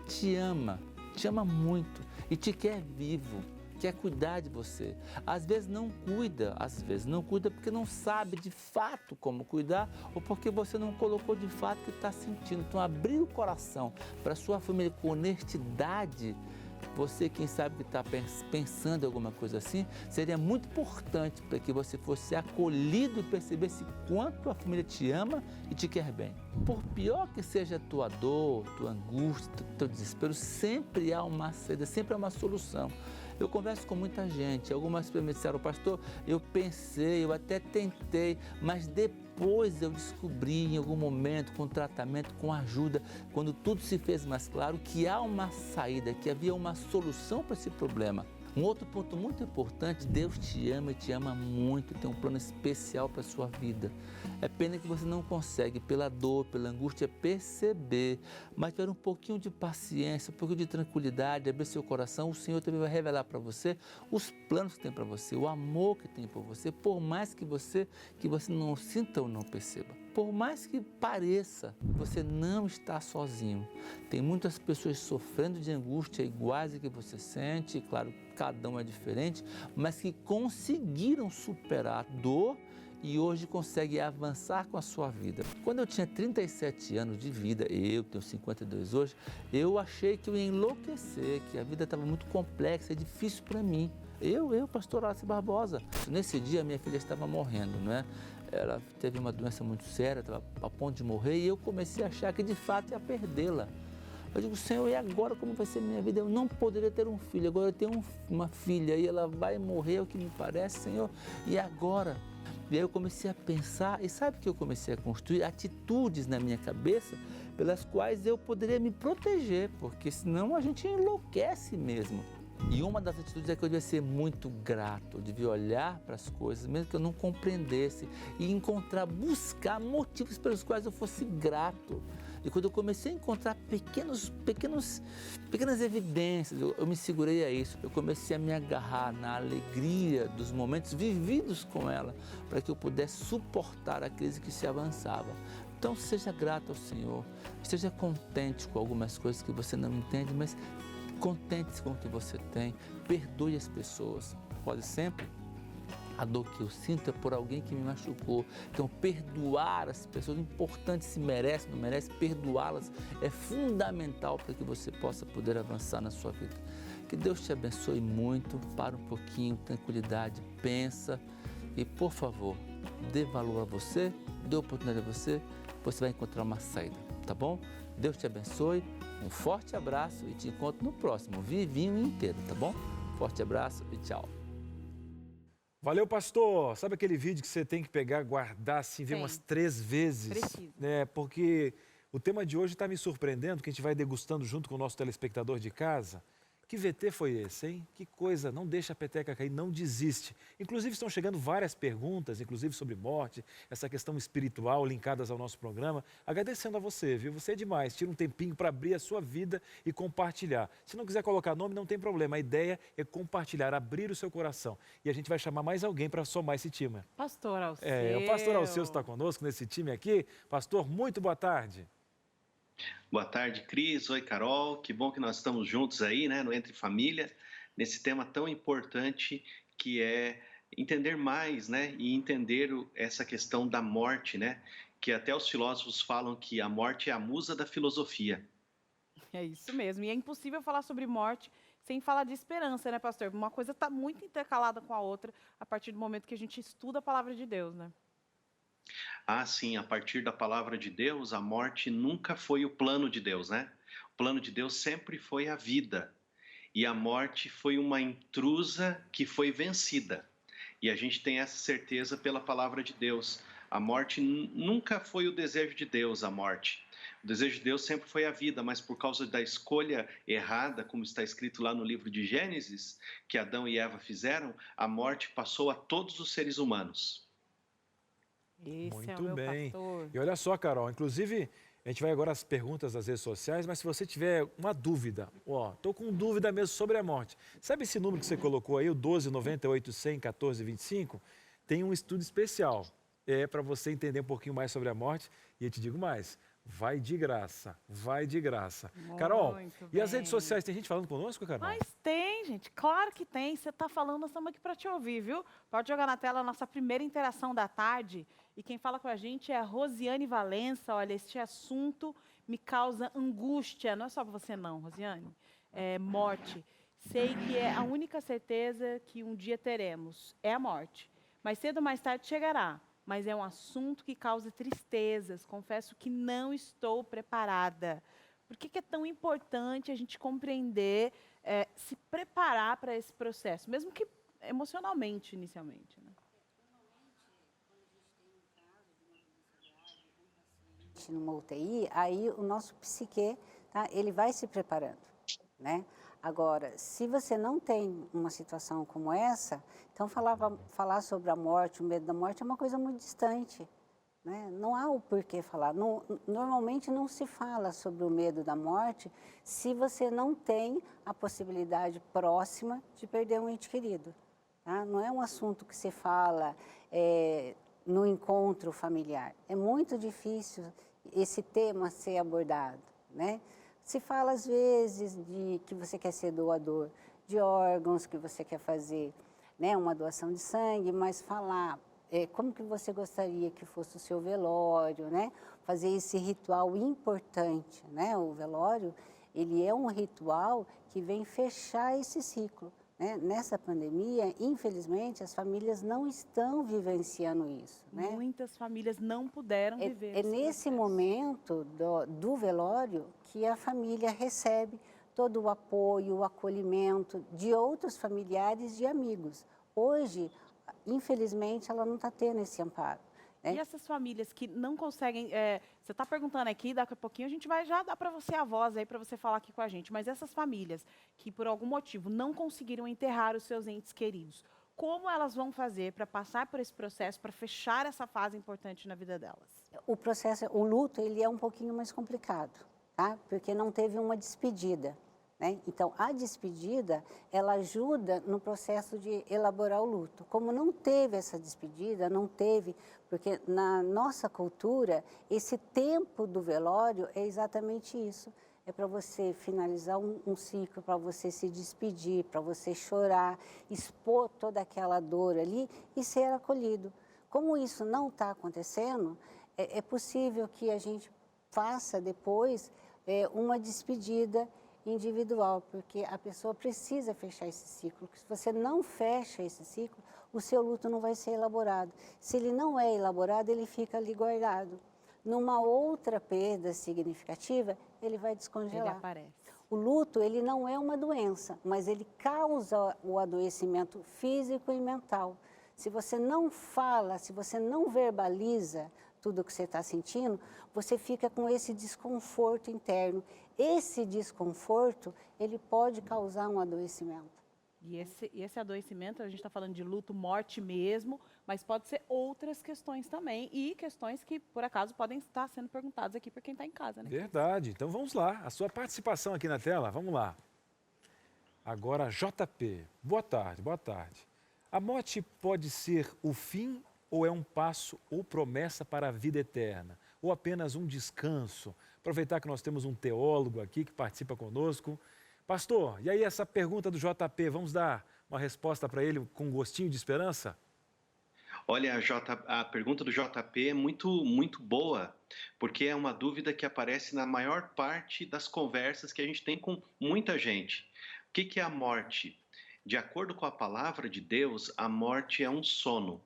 te ama muito e te quer vivo. Quer cuidar de você. Às vezes não cuida porque não sabe de fato como cuidar ou porque você não colocou de fato o que está sentindo. Então, abrir o coração para a sua família com honestidade, você, quem sabe que está pensando em alguma coisa assim, seria muito importante para que você fosse acolhido e percebesse quanto a família te ama e te quer bem. Por pior que seja a tua dor, tua angústia, teu desespero, sempre há uma saída, sempre há uma solução. Eu converso com muita gente, algumas pessoas me disseram, pastor, eu pensei, eu até tentei, mas depois eu descobri em algum momento, com tratamento, com ajuda, quando tudo se fez mais claro, que há uma saída, que havia uma solução para esse problema. Um outro ponto muito importante, Deus te ama e te ama muito, tem um plano especial para a sua vida. É pena que você não consegue, pela dor, pela angústia, perceber, mas tiver um pouquinho de paciência, um pouquinho de tranquilidade, abrir seu coração, o Senhor também vai revelar para você os planos que tem para você, o amor que tem por você, por mais que você não sinta ou não perceba. Por mais que pareça, você não está sozinho. Tem muitas pessoas sofrendo de angústia iguais a que você sente, claro, cada um é diferente, mas que conseguiram superar a dor e hoje conseguem avançar com a sua vida. Quando eu tinha 37 anos de vida, eu tenho 52 hoje, eu achei que eu ia enlouquecer, que a vida estava muito complexa e difícil para mim. pastor Horácio Barbosa. Nesse dia, minha filha estava morrendo, não é? Ela teve uma doença muito séria, estava a ponto de morrer, e eu comecei a achar que de fato ia perdê-la. Eu digo, Senhor, e agora como vai ser minha vida? Eu não poderia ter um filho, agora eu tenho uma filha e ela vai morrer, é o que me parece, Senhor, e agora? E aí eu comecei a pensar, e sabe que eu comecei a construir atitudes na minha cabeça pelas quais eu poderia me proteger, porque senão a gente enlouquece mesmo. E uma das atitudes é que eu devia ser muito grato, eu devia olhar para as coisas, mesmo que eu não compreendesse, e buscar motivos pelos quais eu fosse grato. E quando eu comecei a encontrar pequenas evidências, eu me segurei a isso. Eu comecei a me agarrar na alegria dos momentos vividos com ela, para que eu pudesse suportar a crise que se avançava. Então seja grato ao Senhor, esteja contente com algumas coisas que você não entende, mas contente-se com o que você tem, perdoe as pessoas. Pode sempre. A dor que eu sinto é por alguém que me machucou. Então, perdoar as pessoas, importante, se merece, não merece, perdoá-las é fundamental para que você possa poder avançar na sua vida. Que Deus te abençoe muito, para um pouquinho, tranquilidade, pensa e, por favor, dê valor a você, dê oportunidade a você, você vai encontrar uma saída, tá bom? Deus te abençoe, um forte abraço e te encontro no próximo Vivinho Inteiro, tá bom? Forte abraço e tchau. Valeu, pastor. Sabe aquele vídeo que você tem que pegar, guardar, assim, ver umas 3 vezes? Preciso. Né? Porque o tema de hoje está me surpreendendo, que a gente vai degustando junto com o nosso telespectador de casa. Que VT foi esse, hein? Que coisa, não deixa a peteca cair, não desiste. Inclusive estão chegando várias perguntas, inclusive sobre morte, essa questão espiritual linkadas ao nosso programa. Agradecendo a você, viu? Você é demais, tira um tempinho para abrir a sua vida e compartilhar. Se não quiser colocar nome, não tem problema, a ideia é compartilhar, abrir o seu coração. E a gente vai chamar mais alguém para somar esse time. Pastor Alceu. O pastor Alceu está conosco nesse time aqui. Pastor, muito boa tarde. Boa tarde, Cris. Oi, Carol. Que bom que nós estamos juntos aí, né, no Entre Família, nesse tema tão importante que é entender mais, né, e entender essa questão da morte, né, que até os filósofos falam que a morte é a musa da filosofia. É isso mesmo. E é impossível falar sobre morte sem falar de esperança, né, pastor? Uma coisa está muito intercalada com a outra a partir do momento que a gente estuda a palavra de Deus, né? Ah, sim, a partir da palavra de Deus, a morte nunca foi o plano de Deus, né? O plano de Deus sempre foi a vida. E a morte foi uma intrusa que foi vencida. E a gente tem essa certeza pela palavra de Deus. A morte nunca foi o desejo de Deus, a morte. O desejo de Deus sempre foi a vida, mas por causa da escolha errada, como está escrito lá no livro de Gênesis, que Adão e Eva fizeram, a morte passou a todos os seres humanos. Esse é o Muito meu bem. pastor. E olha só, Carol, inclusive, a gente vai agora às perguntas das redes sociais, mas se você tiver uma dúvida, ó, tô com dúvida mesmo sobre a morte. Sabe esse número que você colocou aí, o 12 98 100 14 25? Tem um estudo especial, para você entender um pouquinho mais sobre a morte. E eu te digo mais, vai de graça, vai de graça. Carol, Muito e as redes bem. sociais, tem gente falando conosco, Carol? Mas tem, gente, claro que tem. Você está falando, nós estamos aqui para te ouvir, viu? Pode jogar na tela a nossa primeira interação da tarde. E quem fala com a gente é a Rosiane Valença. Olha, este assunto me causa angústia. Não é só para você não, Rosiane. É morte. Sei que é a única certeza que um dia teremos. É a morte. Mas cedo ou mais tarde chegará. Mas é um assunto que causa tristezas. Confesso que não estou preparada. Por que é tão importante a gente compreender, se preparar para esse processo, mesmo que emocionalmente, inicialmente, né? Numa UTI, aí o nosso psique, tá, ele vai se preparando, né? Agora, se você não tem uma situação como essa, então falar sobre a morte, o medo da morte é uma coisa muito distante, né? Não há o porquê falar. Normalmente não se fala sobre o medo da morte se você não tem a possibilidade próxima de perder um ente querido, tá? Não é um assunto que se fala no encontro familiar. É muito difícil esse tema ser abordado, né? Se fala às vezes de que você quer ser doador de órgãos, que você quer fazer, né, uma doação de sangue, mas falar como que você gostaria que fosse o seu velório, né? Fazer esse ritual importante, né? O velório, ele é um ritual que vem fechar esse ciclo, né? Nessa pandemia, infelizmente, as famílias não estão vivenciando isso, né? Muitas famílias não puderam viver É esse nesse processo. momento do velório que a família recebe todo o apoio, o acolhimento de outros familiares e amigos. Hoje, infelizmente, ela não está tendo esse amparo, né? E essas famílias que não conseguem, você está perguntando aqui, daqui a pouquinho a gente vai já dar para você a voz aí, para você falar aqui com a gente, mas essas famílias que por algum motivo não conseguiram enterrar os seus entes queridos, como elas vão fazer para passar por esse processo, para fechar essa fase importante na vida delas? O luto, ele é um pouquinho mais complicado, tá? Porque não teve uma despedida, né? Então, a despedida, ela ajuda no processo de elaborar o luto. Como não teve essa despedida, não teve, porque na nossa cultura, esse tempo do velório é exatamente isso. É para você finalizar um ciclo, para você se despedir, para você chorar, expor toda aquela dor ali e ser acolhido. Como isso não está acontecendo, é possível que a gente faça depois uma despedida individual, porque a pessoa precisa fechar esse ciclo. Porque se você não fecha esse ciclo, o seu luto não vai ser elaborado. Se ele não é elaborado, ele fica ali guardado. Numa outra perda significativa, ele vai descongelar. Ele aparece. O luto, ele não é uma doença, mas ele causa o adoecimento físico e mental. Se você não fala, se você não verbaliza tudo o que você está sentindo, você fica com esse desconforto interno. Esse desconforto, ele pode causar um adoecimento. E esse adoecimento, a gente está falando de luto, morte mesmo, mas pode ser outras questões também, e questões que, por acaso, podem estar sendo perguntadas aqui por quem está em casa, né? Verdade. Então vamos lá. A sua participação aqui na tela, vamos lá. Agora, JP. Boa tarde, boa tarde. A morte pode ser o fim ou é um passo ou promessa para a vida eterna? Ou apenas um descanso? Aproveitar que nós temos um teólogo aqui que participa conosco. Pastor, e aí essa pergunta do JP, vamos dar uma resposta para ele com um gostinho de esperança? Olha, a pergunta do JP é muito boa, porque é uma dúvida que aparece na maior parte das conversas que a gente tem com muita gente. O que é a morte? De acordo com a palavra de Deus, a morte é um sono.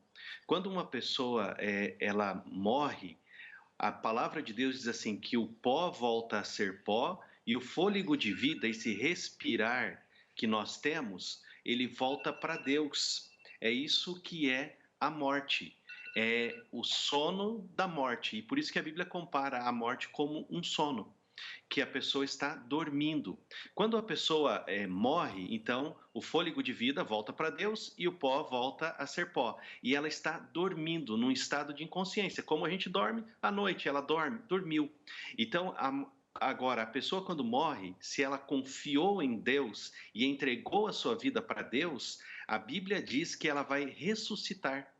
Quando uma pessoa ela morre, a palavra de Deus diz assim que o pó volta a ser pó e o fôlego de vida, esse respirar que nós temos, ele volta para Deus. É isso que é a morte, é o sono da morte. E por isso que a Bíblia compara a morte como um sono, que a pessoa está dormindo. Quando a pessoa morre, então o fôlego de vida volta para Deus e o pó volta a ser pó. E ela está dormindo, num estado de inconsciência. Como a gente dorme à noite, ela dormiu. Então, agora, a pessoa quando morre, se ela confiou em Deus e entregou a sua vida para Deus, a Bíblia diz que ela vai ressuscitar.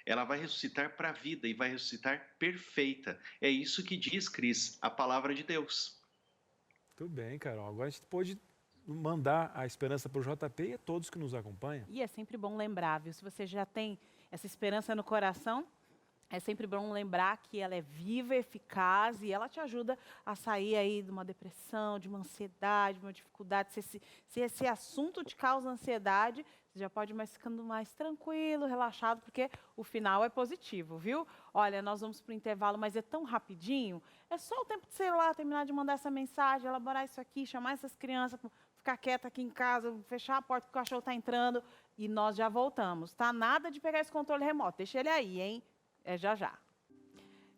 Ela vai ressuscitar para a vida e vai ressuscitar perfeita. É isso que diz, Cris, a palavra de Deus. Tudo bem, Carol. Agora a gente pode mandar a esperança para o JP e a todos que nos acompanham. E é sempre bom lembrar, viu? Se você já tem essa esperança no coração, é sempre bom lembrar que ela é viva, eficaz e ela te ajuda a sair aí de uma depressão, de uma ansiedade, de uma dificuldade. Se esse assunto te causa ansiedade, você já pode ir mais ficando mais tranquilo, relaxado, porque o final é positivo, viu? Olha, nós vamos para o intervalo, mas é tão rapidinho. É só o tempo de, sei lá, terminar de mandar essa mensagem, elaborar isso aqui, chamar essas crianças, ficar quieta aqui em casa, fechar a porta que o cachorro está entrando e nós já voltamos, tá? Nada de pegar esse controle remoto, deixa ele aí, hein? É já já.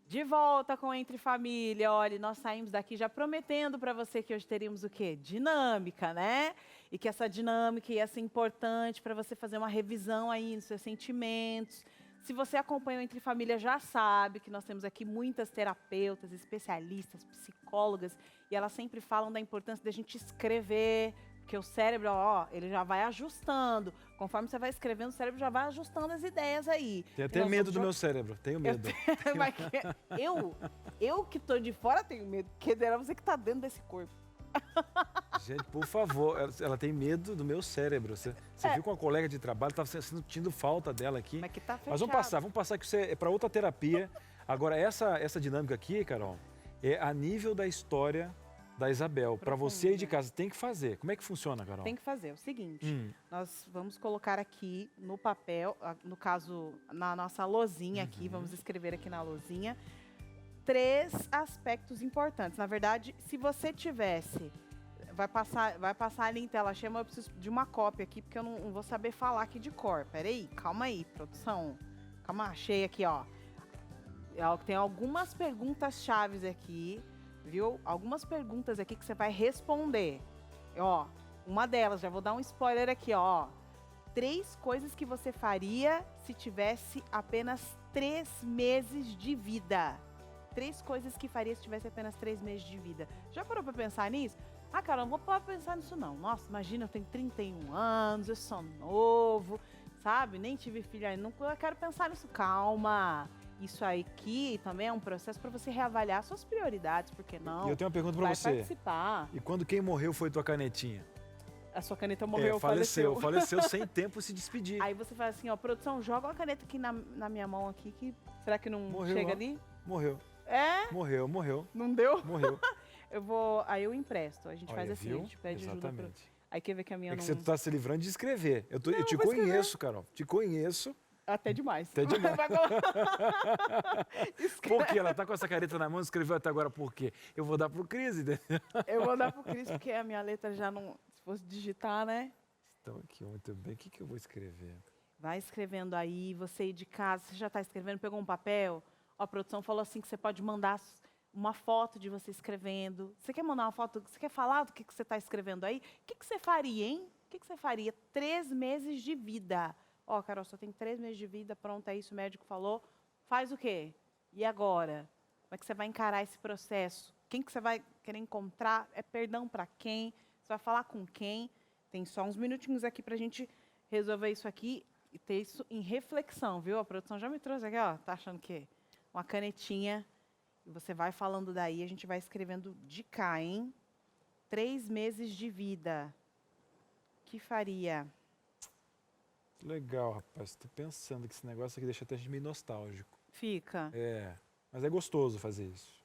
De volta com Entre Família. Olha, nós saímos daqui já prometendo para você que hoje teríamos o quê? Dinâmica, né? E que essa dinâmica ia ser importante para você fazer uma revisão aí nos seus sentimentos. Se você acompanha o Entre Família, já sabe que nós temos aqui muitas terapeutas, especialistas, psicólogas, e elas sempre falam da importância da gente escrever, porque o cérebro, ó, ele já vai ajustando. Conforme você vai escrevendo, o cérebro já vai ajustando as ideias aí. Tenho até medo do meu cérebro, tenho medo. Eu que tô de fora tenho medo, porque era você que tá dentro desse corpo. Gente, por favor, ela tem medo do meu cérebro. Você viu com uma colega de trabalho, estava sentindo falta dela aqui. Mas que tá fechado. Mas vamos passar que isso é para outra terapia. Agora, essa dinâmica aqui, Carol, é a nível da história da Isabel. Para você aí de casa, tem que fazer. Como é que funciona, Carol? Tem que fazer. É o seguinte, nós vamos colocar aqui no papel, no caso, na nossa lousinha aqui, vamos escrever aqui na lousinha, 3 aspectos importantes. Na verdade, se você tivesse, vai passar ali em tela cheia, mas eu preciso de uma cópia aqui, porque eu não vou saber falar aqui de cor. Peraí, calma aí, produção. Calma, achei aqui, ó. Tem algumas perguntas chaves aqui, viu? Algumas perguntas aqui que você vai responder. Ó, uma delas, já vou dar um spoiler aqui, ó. 3 coisas que você faria se tivesse apenas 3 meses de vida. 3 coisas que faria se tivesse apenas 3 meses de vida. Já parou pra pensar nisso? Ah, cara, não vou parar pra pensar nisso não. Nossa, imagina, eu tenho 31 anos, eu sou novo, sabe? Nem tive filho ainda, eu quero pensar nisso. Calma. Isso aqui também é um processo para você reavaliar suas prioridades, porque não? E eu tenho uma pergunta para você. Vai participar. E quando quem morreu foi tua canetinha? A sua caneta morreu, faleceu sem tempo se despedir. Aí você fala assim, ó, produção, joga uma caneta aqui na minha mão aqui, que será que não morreu, chega ali? Morreu. É? Morreu. Não deu? Morreu. Aí eu empresto, a gente faz assim, viu? a gente pede Exatamente. ajuda. Aí quer ver que a minha É não... que você tá se livrando de escrever. Eu te conheço, Carol. Te conheço. Até demais. Até demais. Por quê? Ela tá com essa caneta na mão, escreveu até agora por quê? Eu vou dar pro Cris, entendeu? Eu vou dar pro Cris, porque a minha letra já não... Se fosse digitar, né? Então aqui, muito bem. O que eu vou escrever? Vai escrevendo aí, você aí de casa, você já está escrevendo, pegou um papel? Ó, a produção falou assim que você pode mandar uma foto de você escrevendo. Você quer mandar uma foto? Você quer falar do que você está escrevendo aí? O que você faria, hein? O que você faria? 3 meses de vida. Ó, Carol, só tem 3 meses de vida, pronto, é isso, o médico falou. Faz o quê? E agora? Como é que você vai encarar esse processo? Quem que você vai querer encontrar? É perdão para quem? Você vai falar com quem? Tem só uns minutinhos aqui para a gente resolver isso aqui e ter isso em reflexão, viu? A produção já me trouxe aqui, ó, tá achando que uma canetinha. E você vai falando daí, a gente vai escrevendo de cá, hein? 3 meses de vida. O que faria? Legal, rapaz. Tô pensando que esse negócio aqui deixa até a gente meio nostálgico. Fica. Mas é gostoso fazer isso.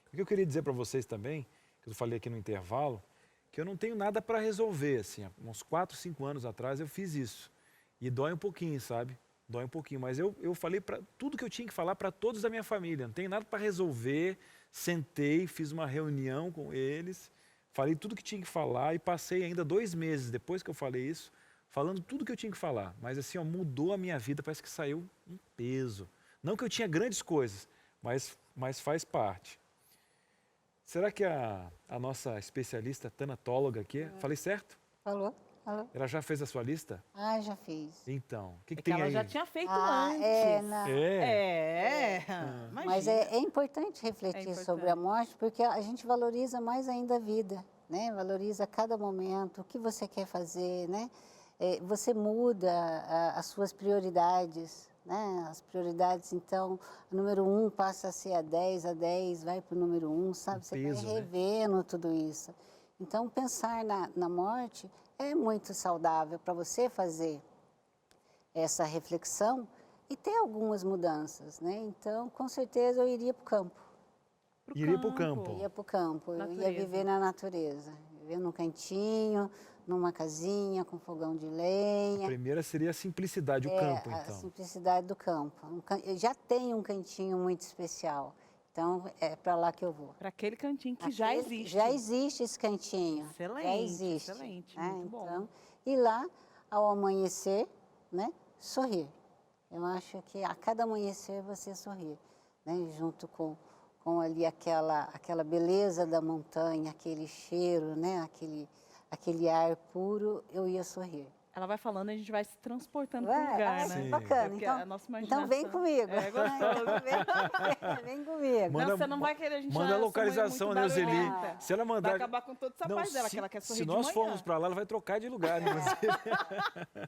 O que eu queria dizer para vocês também, que eu falei aqui no intervalo, que eu não tenho nada para resolver, assim. Uns 4, 5 anos atrás eu fiz isso. E dói um pouquinho, sabe? dói um pouquinho. Mas eu falei tudo que eu tinha que falar para todos da minha família. Não tem nada para resolver. Sentei, fiz uma reunião com eles, falei tudo que tinha que falar e passei ainda 2 meses depois que eu falei isso, falando tudo que eu tinha que falar. Mas assim, ó, mudou a minha vida, parece que saiu um peso. Não que eu tinha grandes coisas, mas faz parte. Será que a nossa especialista tanatóloga aqui, falei certo? Falou. Ela já fez a sua lista? Ah, já fiz. Então, o que É tem que ela aí? já tinha feito Ah, antes. Mas Imagina. é importante refletir sobre a morte, porque a gente valoriza mais ainda a vida, né? Valoriza cada momento, o que você quer fazer, né? Você muda as suas prioridades, né? As prioridades, então, o número 1 passa a ser a 10 vai para o número 1, sabe? Você vai revendo tudo isso. Então, pensar na morte é muito saudável para você fazer essa reflexão e ter algumas mudanças, né? Então, com certeza, eu iria para o campo. Iria para o campo? Iria para o campo, eu ia viver na natureza. Viver num cantinho, numa casinha, com fogão de lenha. A primeira seria a simplicidade, o campo, então. A simplicidade do campo. Eu já tenho um cantinho muito especial. Então, é para lá que eu vou. Para aquele cantinho que já existe. Já existe esse cantinho. Excelente, já existe. Excelente, né? muito bom. Então, e lá, ao amanhecer, né, sorrir. Eu acho que a cada amanhecer você sorrir, né, junto com ali aquela beleza da montanha, aquele cheiro, né, aquele ar puro, eu ia sorrir. Ela vai falando e a gente vai se transportando para o lugar, né? Bacana. Então vem comigo. É gostoso. Vem comigo. Não, você não vai querer a gente. Manda a localização, Neuzeli. Se ela mandar... Vai acabar com toda essa paz dela, que ela quer sorrir se de nós manhã. formos para lá, ela vai trocar de lugar, né?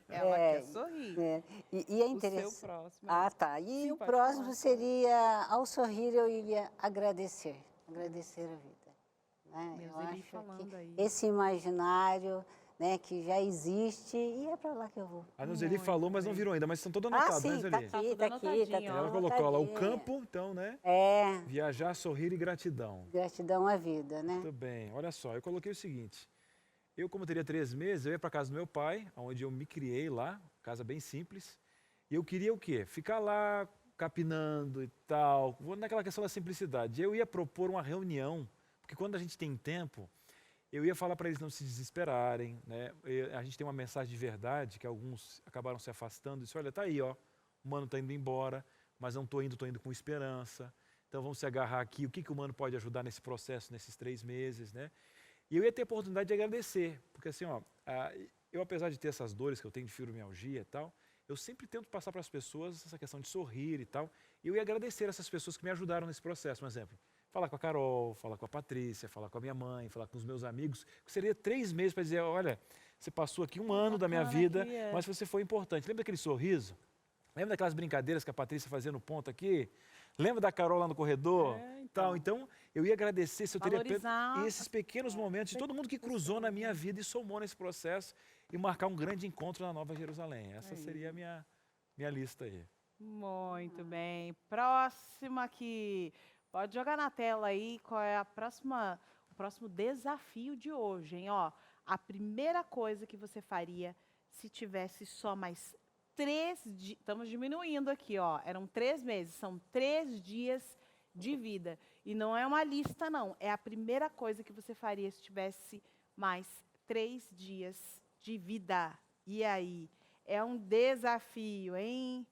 Ela quer sorrir. E é interessante. O seu próximo. Ah, tá. E Sim, o pode próximo falar. seria, ao sorrir, eu iria agradecer a vida. Né? Eu acho que esse imaginário, né, que já existe, e é para lá que eu vou. A Neuzeli falou, mas não virou ainda, mas estão todos anotados, né, Neuzeli? Tá aqui. Ela colocou lá o campo, então, né? Viajar, sorrir e gratidão. Gratidão à vida, né? Muito bem. Olha só, eu coloquei o seguinte. Eu, como teria 3 meses, eu ia para casa do meu pai, onde eu me criei lá, casa bem simples. E eu queria o quê? Ficar lá capinando e tal, naquela questão da simplicidade. Eu ia propor uma reunião, porque quando a gente tem tempo, eu ia falar para eles não se desesperarem, né? A gente tem uma mensagem de verdade, que alguns acabaram se afastando, e disse, olha, tá aí, ó, o Mano está indo embora, mas não estou indo com esperança. Então vamos se agarrar aqui, o que o Mano pode ajudar nesse processo, nesses 3 meses, né? E eu ia ter a oportunidade de agradecer, porque assim, ó, eu apesar de ter essas dores que eu tenho de fibromialgia e tal, eu sempre tento passar para as pessoas essa questão de sorrir e tal, e eu ia agradecer essas pessoas que me ajudaram nesse processo, por exemplo. Falar com a Carol, falar com a Patrícia, falar com a minha mãe, falar com os meus amigos, que seria 3 meses para dizer, olha, você passou aqui 1 ano da minha vida, mas você foi importante. Lembra daquele sorriso? Lembra daquelas brincadeiras que a Patrícia fazia no ponto aqui? Lembra da Carol lá no corredor? Então, eu ia agradecer se eu teria esses pequenos momentos de todo mundo que cruzou na minha vida e somou nesse processo e marcar um grande encontro na Nova Jerusalém. Essa seria a minha lista aí. Muito bem. Próxima aqui. Pode jogar na tela aí qual é o próximo desafio de hoje, hein? Ó, a primeira coisa que você faria se tivesse só mais 3 dias. Estamos diminuindo aqui, ó. Eram 3 meses, são 3 dias de vida. E não é uma lista, não. É a primeira coisa que você faria se tivesse mais 3 dias de vida. E aí? É um desafio, hein?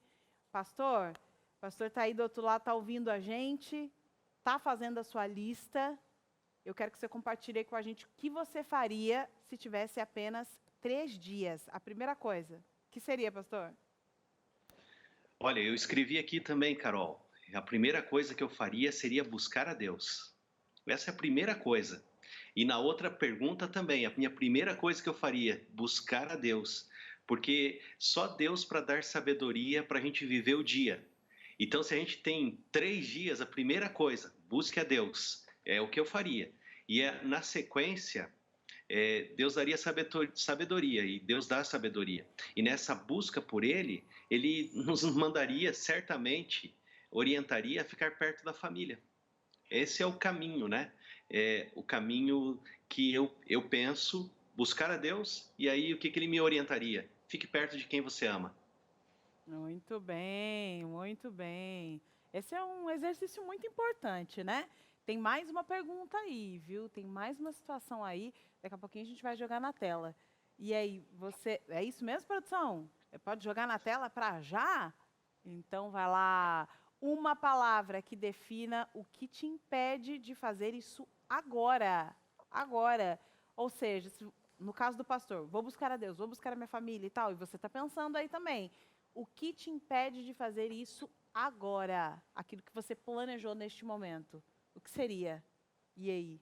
Pastor? O pastor está aí do outro lado, está ouvindo a gente. Está fazendo a sua lista, eu quero que você compartilhe com a gente o que você faria se tivesse apenas 3 dias. A primeira coisa, o que seria, pastor? Olha, eu escrevi aqui também, Carol. A primeira coisa que eu faria seria buscar a Deus. Essa é a primeira coisa. E na outra pergunta também, a minha primeira coisa que eu faria, buscar a Deus. Porque só Deus para dar sabedoria para a gente viver o dia. Então, se a gente tem 3 dias, a primeira coisa, busque a Deus. É o que eu faria. E na sequência, Deus daria sabedoria, e Deus dá sabedoria. E nessa busca por Ele, Ele nos mandaria, certamente, orientaria a ficar perto da família. Esse é o caminho, né? É o caminho que eu penso, buscar a Deus, e aí o que Ele me orientaria? Fique perto de quem você ama. Muito bem, muito bem. Esse é um exercício muito importante, né? Tem mais uma pergunta aí, viu? Tem mais uma situação aí. Daqui a pouquinho a gente vai jogar na tela. E aí, você. É isso mesmo, produção? Pode jogar na tela para já? Então, vai lá. Uma palavra que defina o que te impede de fazer isso agora. Agora. Ou seja, no caso do pastor, vou buscar a Deus, vou buscar a minha família e tal. E você está pensando aí também. O que te impede de fazer isso agora? Aquilo que você planejou neste momento. O que seria? E aí?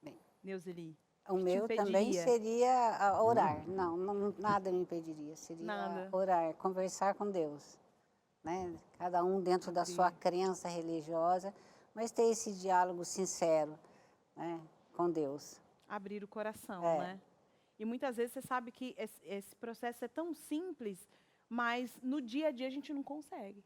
Bem, Neuzeli? O meu também seria orar. Não, nada me impediria. Seria orar, conversar com Deus. Né? Cada um dentro da sua crença religiosa, mas ter esse diálogo sincero, né, com Deus. Abrir o coração, né? E muitas vezes você sabe que esse processo é tão simples, mas no dia a dia a gente não consegue.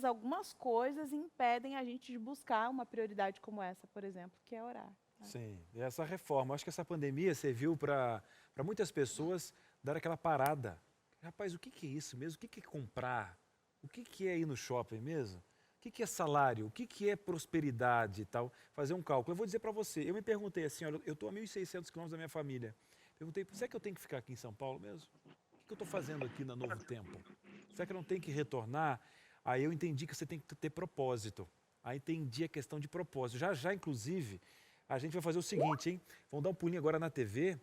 Algumas coisas impedem a gente de buscar uma prioridade como essa, por exemplo, que é orar. Né? Sim, e essa reforma, acho que essa pandemia serviu para muitas pessoas dar aquela parada. Rapaz, o que é isso mesmo? O que é comprar? O que é ir no shopping mesmo? O que é salário? O que é prosperidade e tal? Fazer um cálculo. Eu vou dizer para você, eu me perguntei assim, olha, eu estou a 1.600 quilômetros da minha família. Perguntei, será que eu tenho que ficar aqui em São Paulo mesmo? O que eu estou fazendo aqui na Novo Tempo? Será que eu não tenho que retornar? Aí eu entendi que você tem que ter propósito. Aí entendi a questão de propósito. Já, inclusive, a gente vai fazer o seguinte, hein? Vamos dar um pulinho agora na TV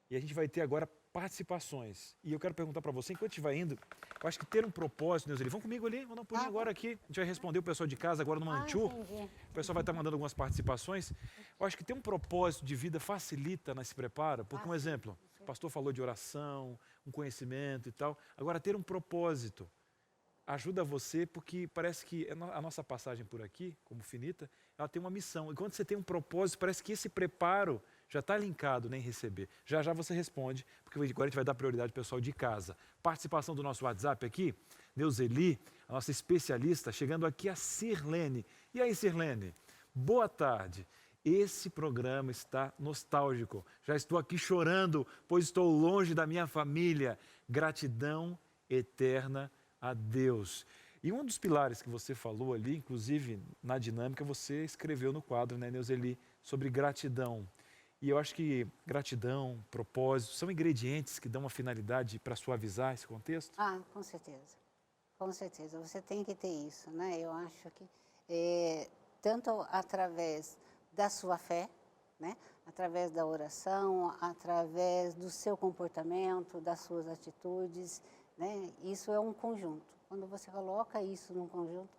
e a gente vai ter agora participações. E eu quero perguntar para você, enquanto a gente vai indo, eu acho que ter um propósito, Neuzeli, vamos comigo ali, vamos dar um pulinho agora aqui. A gente vai responder o pessoal de casa agora no Manchu. O pessoal vai estar mandando algumas participações. Eu acho que ter um propósito de vida facilita, né, se prepara. Porque, um exemplo, o pastor falou de oração, um conhecimento e tal. Agora, ter um propósito ajuda você, porque parece que a nossa passagem por aqui, como finita, ela tem uma missão. E quando você tem um propósito, parece que esse preparo já está linkado, nem receber. Já já você responde, porque agora a gente vai dar prioridade ao pessoal de casa. Participação do nosso WhatsApp aqui, Neuzeli, a nossa especialista, chegando aqui a Sirlene. E aí, Sirlene, boa tarde. Esse programa está nostálgico. Já estou aqui chorando, pois estou longe da minha família. Gratidão eterna a Deus. E um dos pilares que você falou ali, inclusive na dinâmica, você escreveu no quadro, né, Neuzeli, sobre gratidão. E eu acho que gratidão, propósito, são ingredientes que dão uma finalidade para suavizar esse contexto? Ah, com certeza. Com certeza. Você tem que ter isso, né? Eu acho que tanto através da sua fé, né? Através da oração, através do seu comportamento, das suas atitudes, né? Isso é um conjunto. Quando você coloca isso num conjunto,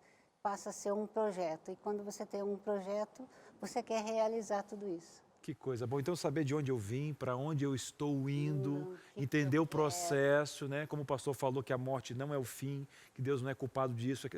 passa a ser um projeto. E quando você tem um projeto, você quer realizar tudo isso. Que coisa boa. Então, saber de onde eu vim, para onde eu estou indo, entender o processo, né? Como o pastor falou, que a morte não é o fim, que Deus não é culpado disso,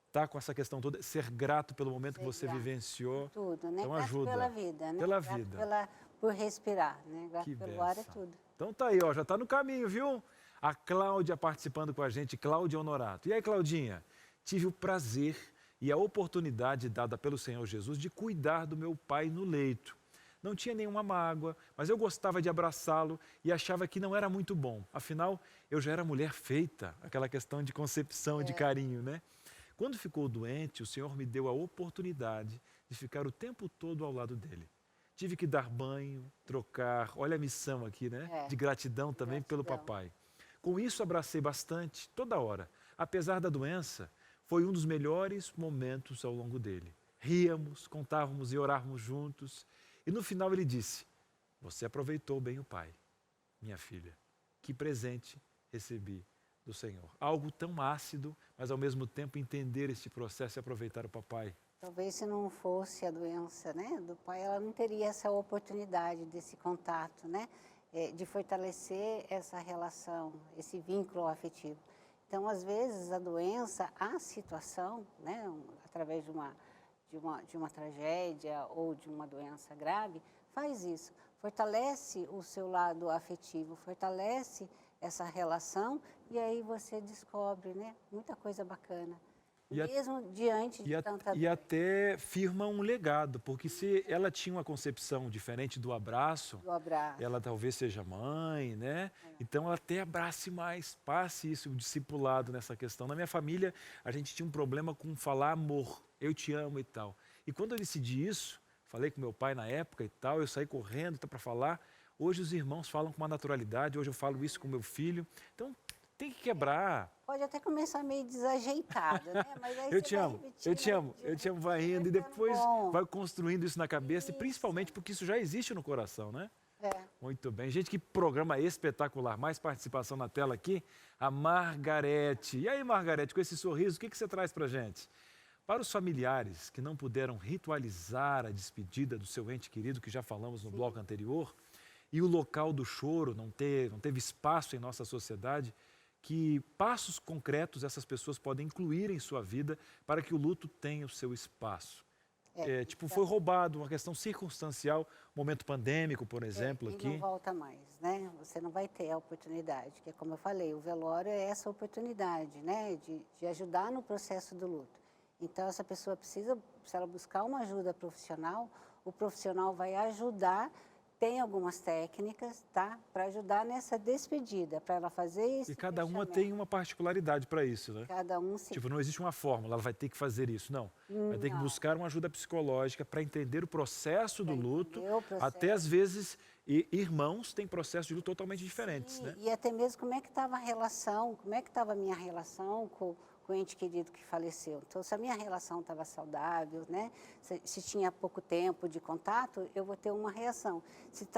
está com essa questão toda, ser grato pelo momento que você vivenciou. Tudo, né? Então, grato ajuda. pela vida, né? Pela grato vida. Por respirar, né? Grato Que pelo ar é benção. tudo. Então tá aí, ó, já está no caminho, viu? A Cláudia participando com a gente, Cláudia Honorato. E aí, Claudinha? Tive o prazer e a oportunidade dada pelo Senhor Jesus de cuidar do meu pai no leito. Não tinha nenhuma mágoa, mas eu gostava de abraçá-lo e achava que não era muito bom. Afinal, eu já era mulher feita, aquela questão de concepção e de carinho, né? Quando ficou doente, o Senhor me deu a oportunidade de ficar o tempo todo ao lado dele. Tive que dar banho, trocar, olha a missão aqui, né? De gratidão também pelo papai. Com isso, abracei bastante, toda hora. Apesar da doença, foi um dos melhores momentos ao longo dele. Ríamos, contávamos e orávamos juntos. E no final ele disse, você aproveitou bem o pai, minha filha. Que presente recebi do Senhor. Algo tão ácido, mas ao mesmo tempo entender este processo e aproveitar o papai. Talvez se não fosse a doença, né, do pai, ela não teria essa oportunidade desse contato, né, de fortalecer essa relação, esse vínculo afetivo. Então, às vezes, a doença, a situação, né, através de uma tragédia ou de uma doença grave, faz isso. Fortalece o seu lado afetivo, fortalece essa relação e aí você descobre, né, muita coisa bacana mesmo diante de tanta E dor. até firma um legado, porque se ela tinha uma concepção diferente do abraço, Do abraço. ela talvez seja mãe, né? Então ela até abrace mais, passe isso, o discipulado nessa questão. Na minha família, a gente tinha um problema com falar amor, eu te amo e tal. E quando eu decidi isso, falei com meu pai na época e tal, eu saí correndo para falar. Hoje os irmãos falam com uma naturalidade, hoje eu falo isso com meu filho. Então tem que quebrar. Pode até começar meio desajeitado, né? Mas aí Eu você te vai amo, repetindo, eu te amo, eu te amo, vai indo e depois bom. vai construindo isso na cabeça, e principalmente porque isso já existe no coração, né? Muito bem. Gente, que programa espetacular. Mais participação na tela aqui. A Margarete. E aí, Margarete, com esse sorriso, o que você traz pra gente? Para os familiares que não puderam ritualizar a despedida do seu ente querido, que já falamos no bloco anterior, e o local do choro não teve espaço em nossa sociedade, que passos concretos essas pessoas podem incluir em sua vida para que o luto tenha o seu espaço. Foi roubado, uma questão circunstancial, momento pandêmico, por exemplo, e aqui. não volta mais, né? Você não vai ter a oportunidade, que é como eu falei, o velório é essa oportunidade, né? De ajudar no processo do luto. Então, essa pessoa precisa, se ela buscar uma ajuda profissional, o profissional vai ajudar. Tem algumas técnicas, tá? Para ajudar nessa despedida, para ela fazer isso. E cada uma tem uma particularidade para isso, né? Cada um se... Tipo, não existe uma fórmula, ela vai ter que fazer isso, não. Vai ter que buscar uma ajuda psicológica para entender o processo do luto. Até às vezes, irmãos têm processos de luto totalmente diferentes, né? E até mesmo como é que estava a relação, como é que estava a minha relação com o ente querido que faleceu. Então, se a minha relação estava saudável, né? Se tinha pouco tempo de contato, eu vou ter uma reação.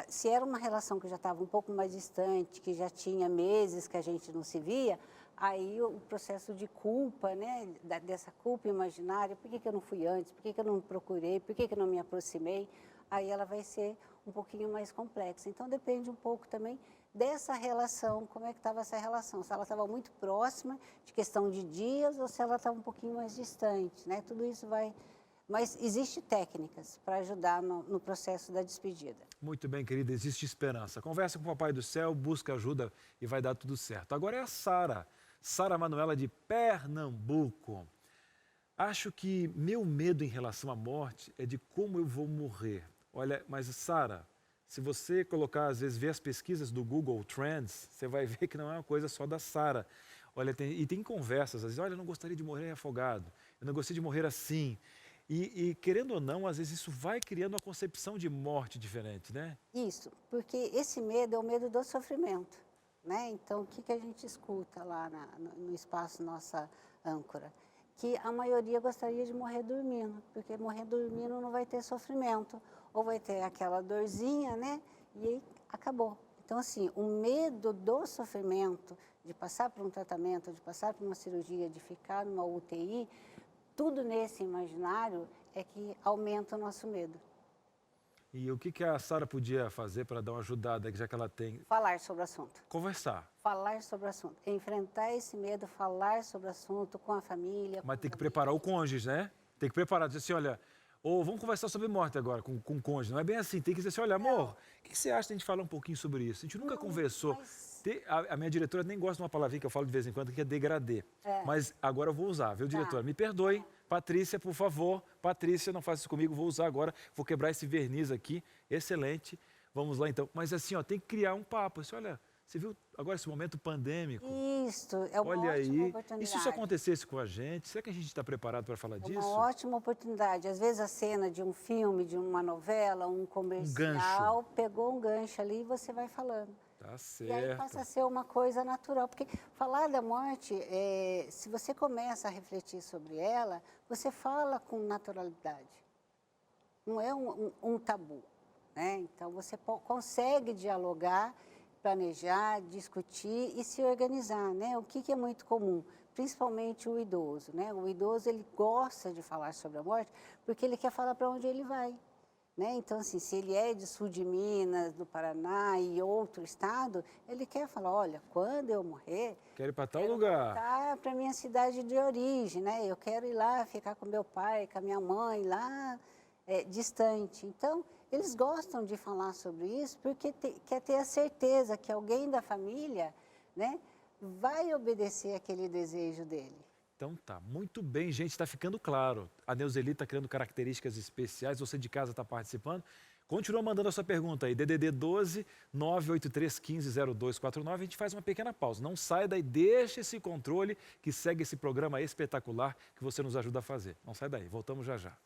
Se era uma relação que já estava um pouco mais distante, que já tinha meses que a gente não se via, aí o processo de culpa, né? Dessa culpa imaginária, por que eu não fui antes, por que eu não procurei, por que eu não me aproximei, aí ela vai ser um pouquinho mais complexa. Então, depende um pouco também dessa relação, como é que estava essa relação, se ela estava muito próxima, de questão de dias, ou se ela estava um pouquinho mais distante, né? Tudo isso vai... Mas existe técnicas para ajudar no processo da despedida. Muito bem, querida, existe esperança. Conversa com o Papai do Céu, busca ajuda e vai dar tudo certo. Agora é a Sara Manuela de Pernambuco. Acho que meu medo em relação à morte é de como eu vou morrer. Olha, mas Sara, se você colocar, às vezes, ver as pesquisas do Google Trends, você vai ver que não é uma coisa só da Sara. Olha, tem conversas, às vezes, olha, eu não gostaria de morrer afogado, eu não gostaria de morrer assim. E querendo ou não, às vezes isso vai criando uma concepção de morte diferente, né? Isso, porque esse medo é o medo do sofrimento, né? Então, o que a gente escuta lá no espaço Nossa Âncora? Que a maioria gostaria de morrer dormindo, porque morrer dormindo não vai ter sofrimento, ou vai ter aquela dorzinha, né? E aí acabou. Então, assim, o medo do sofrimento, de passar por um tratamento, de passar por uma cirurgia, de ficar numa UTI, tudo nesse imaginário é que aumenta o nosso medo. E o que a Sara podia fazer para dar uma ajudada, já que ela tem? Falar sobre o assunto. Conversar. Falar sobre o assunto. Enfrentar esse medo, falar sobre o assunto com a família. Mas tem que preparar o cônjuge, né? Tem que preparar, dizer assim, olha, vamos conversar sobre morte agora com o cônjuge. Não é bem assim, tem que dizer assim, olha, amor, o que você acha de a gente falar um pouquinho sobre isso? A gente nunca conversou. A minha diretora nem gosta de uma palavrinha que eu falo de vez em quando, que é degradê. Mas agora eu vou usar, viu, diretora? Me perdoe. Patrícia, por favor. Patrícia, não faça isso comigo, vou usar agora. Vou quebrar esse verniz aqui. Excelente. Vamos lá, então. Mas assim, tem que criar um papo. Assim, olha, você viu agora esse momento pandêmico? Isso, é uma ótima oportunidade. E se isso acontecesse com a gente, será que a gente está preparado para falar disso? É uma ótima oportunidade. Às vezes a cena de um filme, de uma novela, um comercial, pegou um gancho ali e você vai falando. Tá certo. E aí passa a ser uma coisa natural, porque falar da morte, se você começa a refletir sobre ela, você fala com naturalidade. Não é um tabu, né? Então você consegue dialogar, planejar, discutir e se organizar, né? O que é muito comum, principalmente o idoso, né? O idoso, ele gosta de falar sobre a morte porque ele quer falar para onde ele vai. Né? Então, assim, se ele é de sul de Minas, do Paraná e outro estado, ele quer falar, olha, quando eu morrer... Quero ir para tal lugar. Voltar para a minha cidade de origem, né? Eu quero ir lá ficar com meu pai, com a minha mãe, lá distante. Então, eles gostam de falar sobre isso porque quer ter a certeza que alguém da família, né, vai obedecer aquele desejo dele. Então tá, muito bem, gente, está ficando claro. A Neuzeli está criando características especiais, você de casa está participando. Continua mandando a sua pergunta aí, DDD 12 983 15 0249. A gente faz uma pequena pausa. Não sai daí, deixa esse controle que segue esse programa espetacular que você nos ajuda a fazer. Não sai daí, voltamos já já.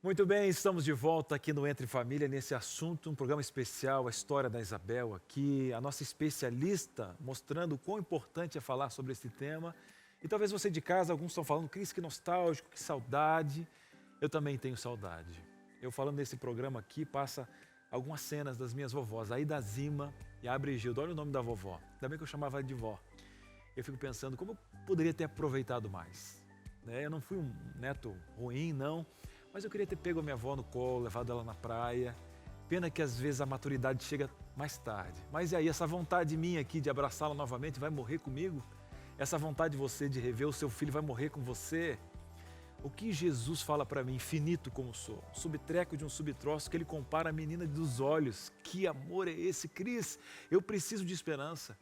Muito bem, estamos de volta aqui no Entre Família, nesse assunto, um programa especial, a história da Isabel aqui, a nossa especialista mostrando o quão importante é falar sobre esse tema. E talvez você de casa, alguns estão falando, Cris, que nostálgico, que saudade. Eu também tenho saudade. Eu falando nesse programa aqui, passa algumas cenas das minhas vovós, a Ida Zima e a Brigilda. Olha o nome da vovó, ainda bem que eu chamava ela de vó. Eu fico pensando como eu poderia ter aproveitado mais. Eu não fui um neto ruim, não, mas eu queria ter pego a minha avó no colo, levado ela na praia. Pena que às vezes a maturidade chega mais tarde. Mas e aí, essa vontade minha aqui de abraçá-la novamente vai morrer comigo? Essa vontade de você de rever o seu filho vai morrer com você? O que Jesus fala para mim, finito como sou, um subtreco de um subtroço, que ele compara a menina dos olhos. Que amor é esse, Cris? Eu preciso de esperança.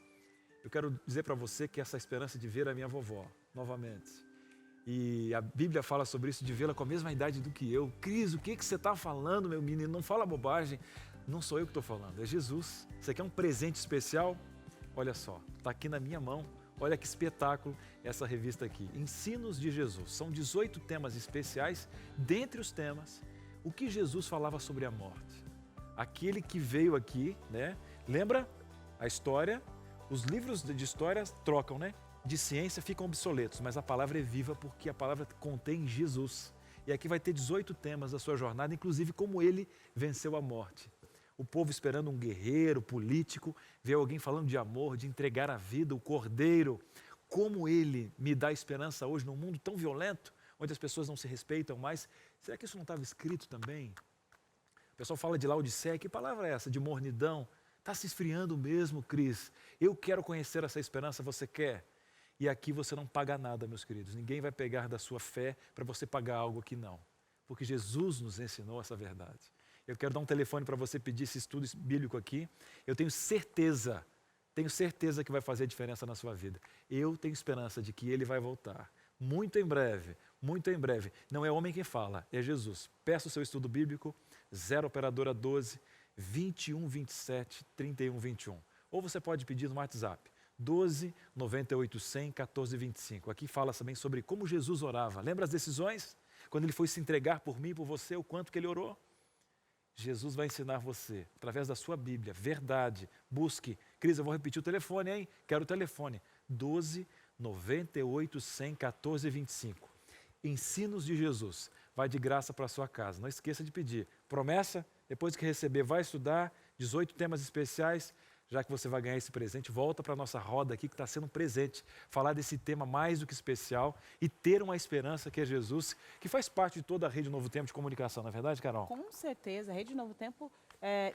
Eu quero dizer para você que essa esperança de ver a minha vovó novamente. E a Bíblia fala sobre isso, de vê-la com a mesma idade do que eu. Cris, o que você está falando, meu menino? Não fala bobagem. Não sou eu que estou falando, é Jesus. Você quer um presente especial? Olha só, está aqui na minha mão. Olha que espetáculo essa revista aqui. Ensinos de Jesus. São 18 temas especiais. Dentre os temas, o que Jesus falava sobre a morte. Aquele que veio aqui, né? Lembra a história? Os livros de história trocam, né? De ciência ficam obsoletos, mas a palavra é viva porque a palavra contém Jesus. E aqui vai ter 18 temas da sua jornada, inclusive como ele venceu a morte. O povo esperando um guerreiro político, ver alguém falando de amor, de entregar a vida, o cordeiro. Como ele me dá esperança hoje num mundo tão violento, onde as pessoas não se respeitam mais. Será que isso não estava escrito também? O pessoal fala de Laodiceia, que palavra é essa? De mornidão? Está se esfriando mesmo, Cris. Eu quero conhecer essa esperança, você quer? E aqui você não paga nada, meus queridos. Ninguém vai pegar da sua fé para você pagar algo que não. Porque Jesus nos ensinou essa verdade. Eu quero dar um telefone para você pedir esse estudo bíblico aqui. Eu tenho certeza que vai fazer a diferença na sua vida. Eu tenho esperança de que ele vai voltar. Muito em breve, muito em breve. Não é homem quem fala, é Jesus. Peça o seu estudo bíblico, 0 operadora 12 21 27 31 21. Ou você pode pedir no WhatsApp, 12 98 100 14 25. Aqui fala também sobre como Jesus orava. Lembra as decisões? Quando ele foi se entregar por mim e por você, o quanto que ele orou? Jesus vai ensinar você, através da sua Bíblia, verdade. Busque. Cris, eu vou repetir o telefone, hein? Quero o telefone. 12 98 100 14 25. Ensinos de Jesus. Vai de graça para a sua casa. Não esqueça de pedir. Promessa? Depois que receber, vai estudar. 18 temas especiais. Já que você vai ganhar esse presente, volta para a nossa roda aqui que está sendo um presente. Falar desse tema mais do que especial e ter uma esperança que é Jesus, que faz parte de toda a Rede Novo Tempo de comunicação, não é verdade, Carol? Com certeza, a Rede Novo Tempo,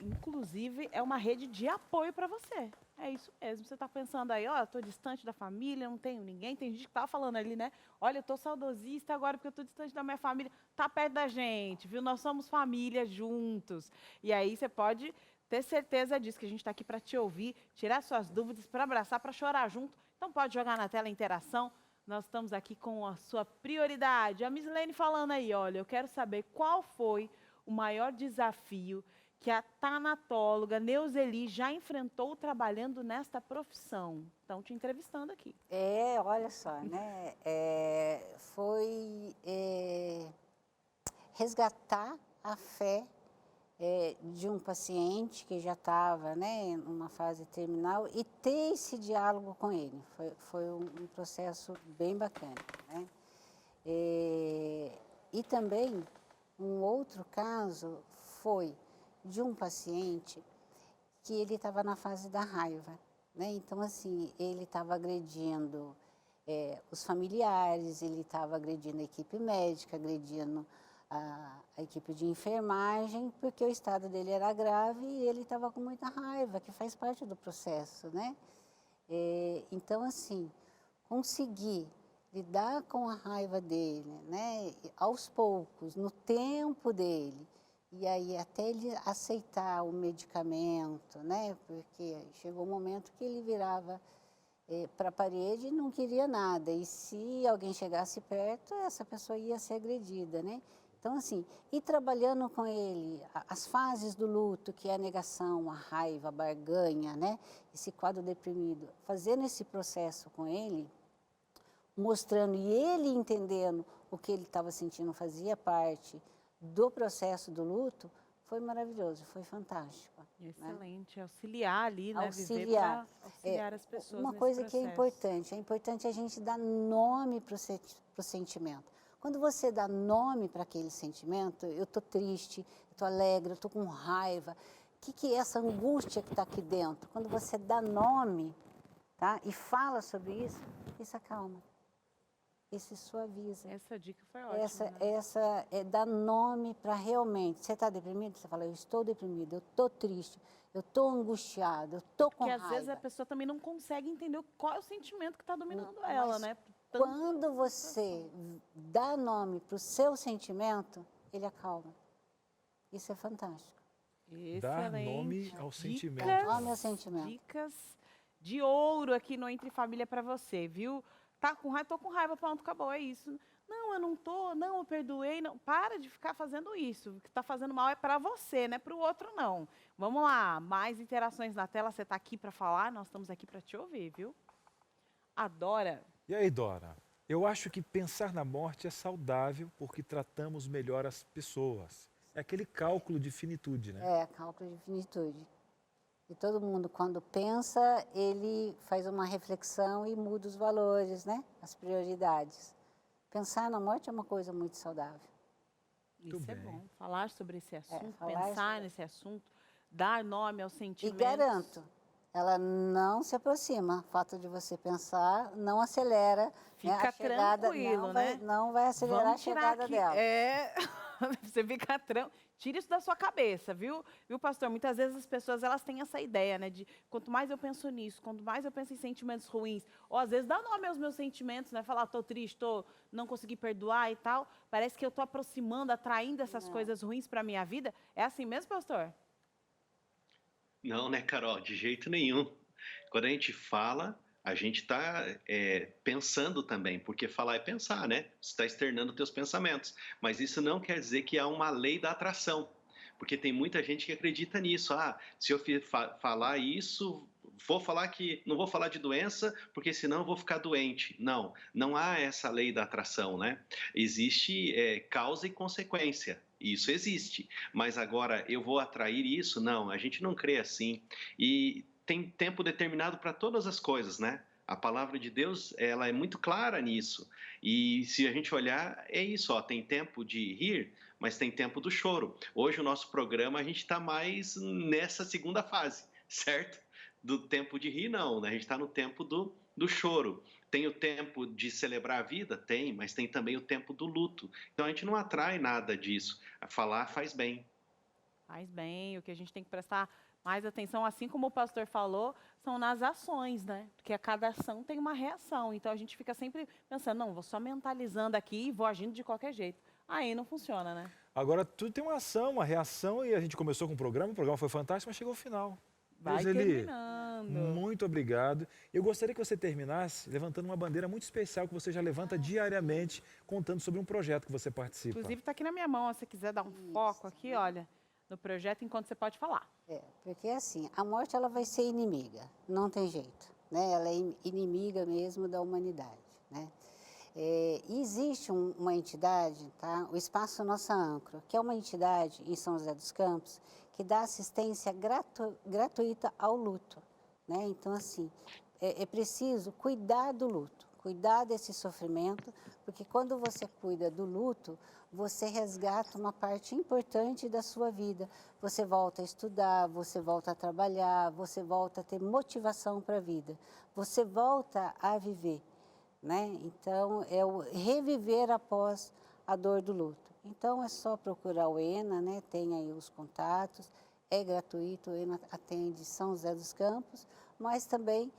inclusive, é uma rede de apoio para você. É isso mesmo. Você está pensando aí, ó, eu estou distante da família, não tenho ninguém. Tem gente que estava falando ali, né? Olha, eu estou saudosista agora porque eu estou distante da minha família. Está perto da gente, viu? Nós somos família juntos. E aí você pode ter certeza disso, que a gente está aqui para te ouvir, tirar suas dúvidas, para abraçar, para chorar junto. Então pode jogar na tela a interação. Nós estamos aqui com a sua prioridade. A Mislene falando aí, olha, eu quero saber qual foi o maior desafio que a tanatóloga Neuzeli já enfrentou trabalhando nesta profissão. Estão te entrevistando aqui. Olha só, né? Foi resgatar a fé de um paciente que já estava, né, numa fase terminal e ter esse diálogo com ele. Foi um processo bem bacana, né? E também um outro caso foi de um paciente que ele estava na fase da raiva, né? Então, assim, ele estava agredindo os familiares, ele estava agredindo a equipe médica, agredindo a equipe de enfermagem, porque o estado dele era grave e ele estava com muita raiva, que faz parte do processo, né? Então, assim, conseguir lidar com a raiva dele, né? Aos poucos, no tempo dele, e aí até ele aceitar o medicamento, né? Porque chegou um momento que ele virava para a parede e não queria nada. E se alguém chegasse perto, essa pessoa ia ser agredida, né? Então, assim, ir trabalhando com ele as fases do luto, que é a negação, a raiva, a barganha, né? Esse quadro deprimido, fazendo esse processo com ele, mostrando e ele entendendo o que ele estava sentindo fazia parte do processo do luto, foi maravilhoso, foi fantástico. Excelente, auxiliar ali, né? Auxiliar. Viver pra auxiliar as pessoas Uma nesse coisa que processo. é importante a gente dar nome para o sentimento. Quando você dá nome para aquele sentimento, eu estou triste, eu estou alegre, eu estou com raiva, o que é essa angústia que está aqui dentro? Quando você dá nome, tá? E fala sobre isso, isso acalma. Isso suaviza. Essa dica foi ótima. Essa é dar nome para realmente. Você está deprimido? Você fala, eu estou deprimido, eu estou triste, eu estou angustiado, eu estou com raiva. Porque às vezes a pessoa também não consegue entender qual é o sentimento que está dominando ela, né? Quando você dá nome para o seu sentimento, ele acalma. Isso é fantástico. Dar nome ao sentimento. Nome ao sentimento. Dicas de ouro aqui no Entre Família para você, viu? Tá com raiva? Tô com raiva, pronto, acabou, é isso. Não, eu não tô, não, eu perdoei, não. Para de ficar fazendo isso. O que está fazendo mal é para você, não é para o outro, não. Vamos lá, mais interações na tela. Você está aqui para falar, nós estamos aqui para te ouvir, viu? Adora. E aí, Dora? Eu acho que pensar na morte é saudável porque tratamos melhor as pessoas. É aquele cálculo de finitude, né? É, cálculo de finitude. E todo mundo, quando pensa, ele faz uma reflexão e muda os valores, né? As prioridades. Pensar na morte é uma coisa muito saudável. Isso é bom. Falar sobre esse assunto, falar pensar nesse assunto, dar nome aos E sentimentos. garanto, ela não se aproxima. O fato de você pensar não acelera, né, a chegada, tranquilo, né? Não vai acelerar Vamos a tirar chegada aqui. dela. Você fica tira isso da sua cabeça, viu? Viu, pastor? Muitas vezes as pessoas elas têm essa ideia, né? De quanto mais eu penso nisso, quanto mais eu penso em sentimentos ruins, ou às vezes dá nome aos meus sentimentos, né? Falar, tô triste, não consegui perdoar e tal. Parece que eu tô aproximando, atraindo essas coisas ruins para minha vida. É assim mesmo, pastor? Não, né, Carol? De jeito nenhum. Quando a gente fala, a gente está pensando também, porque falar é pensar, né? Você está externando teus pensamentos. Mas isso não quer dizer que há uma lei da atração, porque tem muita gente que acredita nisso. Ah, se eu falar isso, vou falar que não vou falar de doença, porque senão eu vou ficar doente. Não, não há essa lei da atração, né? Existe causa e consequência. Isso existe, mas agora eu vou atrair isso? Não, a gente não crê assim. E tem tempo determinado para todas as coisas, né? A palavra de Deus, ela é muito clara nisso. E se a gente olhar, é isso, ó, tem tempo de rir, mas tem tempo do choro. Hoje o nosso programa, a gente está mais nessa segunda fase, certo? Do tempo de rir, não, né? A gente está no tempo do choro. Tem o tempo de celebrar a vida? Tem, mas tem também o tempo do luto. Então a gente não atrai nada disso. Falar faz bem. Faz bem, o que a gente tem que prestar mais atenção, assim como o pastor falou, são nas ações, né? Porque a cada ação tem uma reação. Então a gente fica sempre pensando, não, vou só mentalizando aqui e vou agindo de qualquer jeito. Aí não funciona, né? Agora tudo tem uma ação, uma reação, e a gente começou com o programa foi fantástico, mas chegou ao final. Vai terminando. Muito obrigado. Eu gostaria que você terminasse levantando uma bandeira muito especial que você já levanta diariamente, contando sobre um projeto que você participa. Inclusive está aqui na minha mão, se você quiser dar um foco aqui, olha, no projeto, enquanto você pode falar. Porque assim, a morte ela vai ser inimiga, não tem jeito, né? Ela é inimiga mesmo da humanidade, né? Existe uma entidade, tá? O Espaço Nossa Âncora, que é uma entidade em São José dos Campos que dá assistência gratuita ao luto, né? Então, assim, é preciso cuidar do luto, cuidar desse sofrimento, porque quando você cuida do luto, você resgata uma parte importante da sua vida. Você volta a estudar, você volta a trabalhar, você volta a ter motivação para a vida, você volta a viver, né? Então, é o reviver após a dor do luto. Então, é só procurar o ENA, né? Tem aí os contatos, é gratuito, o ENA atende São José dos Campos, mas também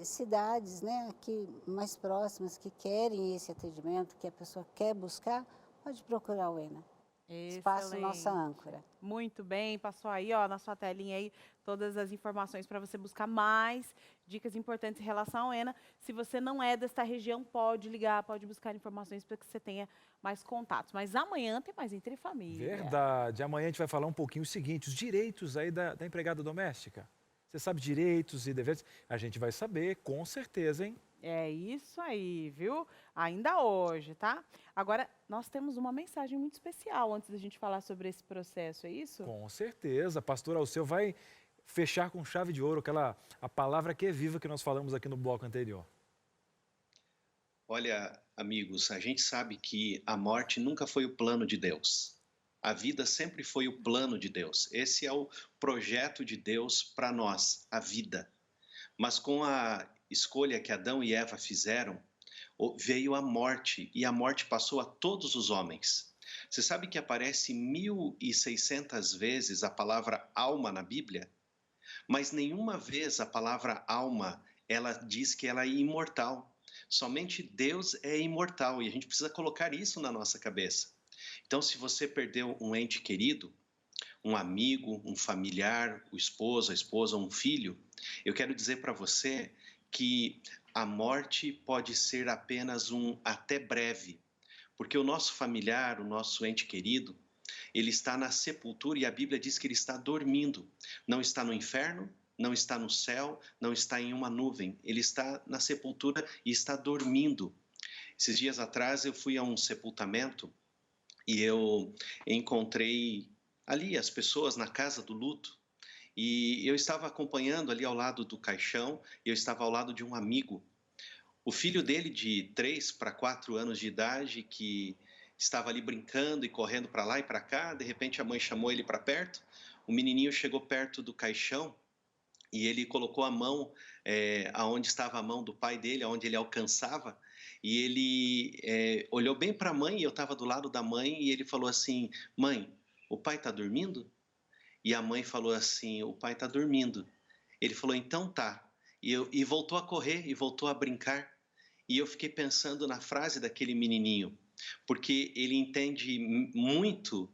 cidades, né, aqui mais próximas que querem esse atendimento, que a pessoa quer buscar, pode procurar o ENA. Espaço Nossa Âncora. Muito bem, passou aí ó, na sua telinha aí todas as informações para você buscar mais dicas importantes em relação ao ENA. Se você não é desta região, pode ligar, pode buscar informações para que você tenha mais contatos. Mas amanhã tem mais Entre Família. Verdade. Amanhã a gente vai falar um pouquinho o seguinte, os direitos aí da empregada doméstica. Você sabe direitos e deveres? A gente vai saber, com certeza, hein? É isso aí, viu? Ainda hoje, tá? Agora, nós temos uma mensagem muito especial antes da gente falar sobre esse processo, é isso? Com certeza. Pastor Alceu vai fechar com chave de ouro a palavra que é viva que nós falamos aqui no bloco anterior. Olha, amigos, a gente sabe que a morte nunca foi o plano de Deus. A vida sempre foi o plano de Deus. Esse é o projeto de Deus para nós, a vida. Mas com a escolha que Adão e Eva fizeram, veio a morte, e a morte passou a todos os homens. Você sabe que aparece 1.600 vezes a palavra alma na Bíblia? Mas nenhuma vez a palavra alma, ela diz que ela é imortal. Somente Deus é imortal e a gente precisa colocar isso na nossa cabeça. Então, se você perdeu um ente querido, um amigo, um familiar, o esposo, a esposa, um filho, eu quero dizer para você que a morte pode ser apenas um até breve, porque o nosso familiar, o nosso ente querido, ele está na sepultura e a Bíblia diz que ele está dormindo. Não está no inferno, não está no céu, não está em uma nuvem. Ele está na sepultura e está dormindo. Esses dias atrás eu fui a um sepultamento e eu encontrei ali as pessoas na casa do luto. E eu estava acompanhando ali ao lado do caixão, e eu estava ao lado de um amigo. O filho dele, de 3 para 4 anos de idade, que estava ali brincando e correndo para lá e para cá, de repente a mãe chamou ele para perto, o menininho chegou perto do caixão e ele colocou a mão aonde estava a mão do pai dele, aonde ele alcançava, e ele olhou bem para a mãe, e eu estava do lado da mãe, e ele falou assim: mãe, o pai está dormindo? E a mãe falou assim: o pai está dormindo. Ele falou: então tá. E voltou a correr e voltou a brincar. E eu fiquei pensando na frase daquele menininho, porque ele entende muito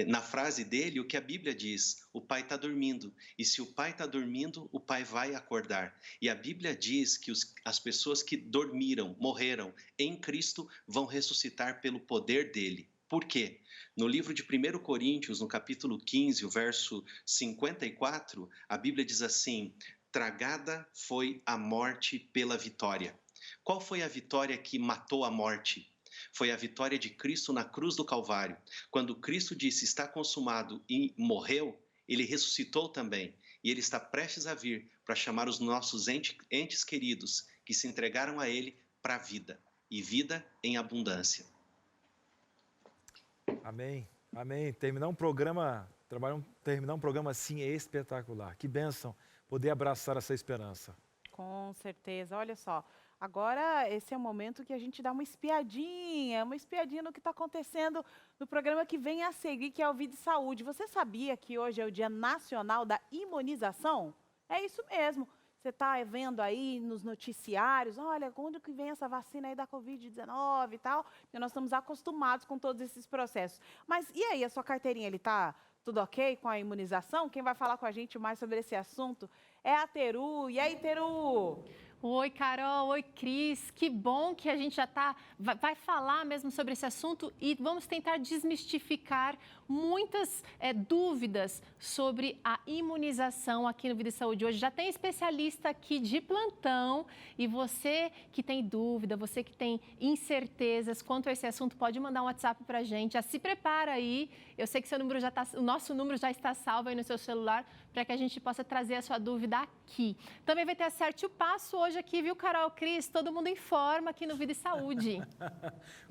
na frase dele o que a Bíblia diz: o pai está dormindo. E se o pai está dormindo, o pai vai acordar. E a Bíblia diz que as pessoas que dormiram, morreram em Cristo, vão ressuscitar pelo poder dele. Por quê? No livro de 1 Coríntios, no capítulo 15, o verso 54, a Bíblia diz assim: tragada foi a morte pela vitória. Qual foi a vitória que matou a morte? Foi a vitória de Cristo na cruz do Calvário. Quando Cristo disse está consumado e morreu, ele ressuscitou também. E ele está prestes a vir para chamar os nossos entes queridos que se entregaram a ele para a vida, e vida em abundância. Amém, amém. Terminar um programa assim é espetacular. Que bênção poder abraçar essa esperança. Com certeza. Olha só, agora esse é o momento que a gente dá uma espiadinha no que está acontecendo no programa que vem a seguir, que é o Vida e Saúde. Você sabia que hoje é o Dia Nacional da Imunização? É isso mesmo. Você está vendo aí nos noticiários, olha, quando que vem essa vacina aí da Covid-19 e tal, porque nós estamos acostumados com todos esses processos. Mas e aí, a sua carteirinha, ele está tudo ok com a imunização? Quem vai falar com a gente mais sobre esse assunto é a Teru. E aí, Teru? Oi, Carol. Oi, Cris. Que bom que a gente já vai falar mesmo sobre esse assunto e vamos tentar desmistificar muitas dúvidas sobre a imunização aqui no Vida e Saúde hoje. Já tem especialista aqui de plantão e você que tem dúvida, você que tem incertezas quanto a esse assunto, pode mandar um WhatsApp para a gente. Já se prepara aí. Eu sei que o nosso número já está salvo aí no seu celular para que a gente possa trazer a sua dúvida aqui. Também vai ter Acerte o Passo hoje aqui, viu, Carol, Cris? Todo mundo em forma aqui no Vida e Saúde.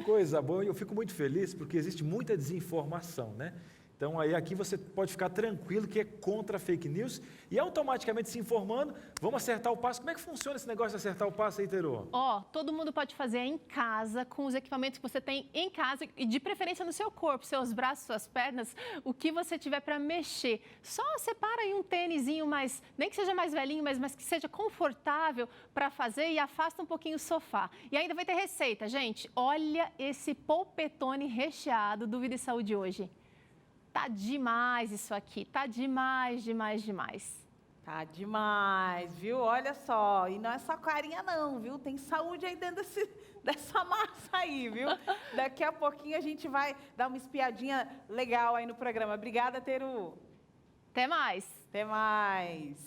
Coisa boa, eu fico muito feliz porque existe muita desinformação, né? Então, aí aqui você pode ficar tranquilo que é contra a fake news e automaticamente se informando, vamos acertar o passo. Como é que funciona esse negócio de acertar o passo aí, Teru? Todo mundo pode fazer em casa, com os equipamentos que você tem em casa e de preferência no seu corpo, seus braços, suas pernas, o que você tiver para mexer. Só separa aí um tênisinho mais, nem que seja mais velhinho, mas que seja confortável para fazer e afasta um pouquinho o sofá. E ainda vai ter receita, gente. Olha esse polpetone recheado do Vida e Saúde hoje. Tá demais isso aqui, tá demais, demais, demais. Tá demais, viu? Olha só, e não é só carinha não, viu? Tem saúde aí dentro dessa massa aí, viu? Daqui a pouquinho a gente vai dar uma espiadinha legal aí no programa. Obrigada, Teru. Até mais. Até mais.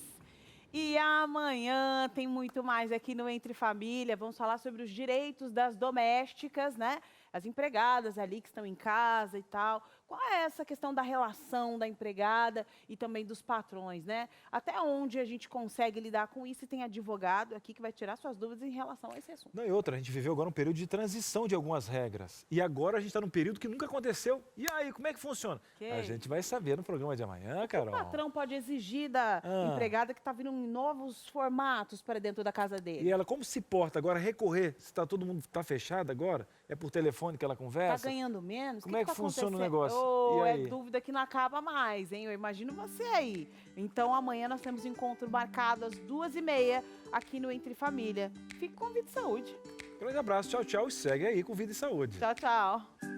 E amanhã tem muito mais aqui no Entre Família. Vamos falar sobre os direitos das domésticas, né? As empregadas ali que estão em casa e tal. Qual é essa questão da relação da empregada e também dos patrões, né? Até onde a gente consegue lidar com isso, e tem advogado aqui que vai tirar suas dúvidas em relação a esse assunto. Não, e outra, a gente viveu agora um período de transição de algumas regras. E agora a gente está num período que nunca aconteceu. E aí, como é que funciona? A gente vai saber no programa de amanhã, Carol. O patrão pode exigir da empregada que está vindo em novos formatos para dentro da casa dele. E ela como se porta agora, recorrer, se tá, todo mundo está fechado agora, é por telefone que ela conversa? Está ganhando menos? Como é que tá funciona o acontecendo? negócio? Oh, E é aí? dúvida que não acaba mais, hein? Eu imagino você aí. Então amanhã nós temos encontro marcado às 2h30 aqui no Entre Família. Fique com Vida e Saúde. Grande abraço, tchau, tchau. E segue aí com Vida e Saúde. Tchau, tchau.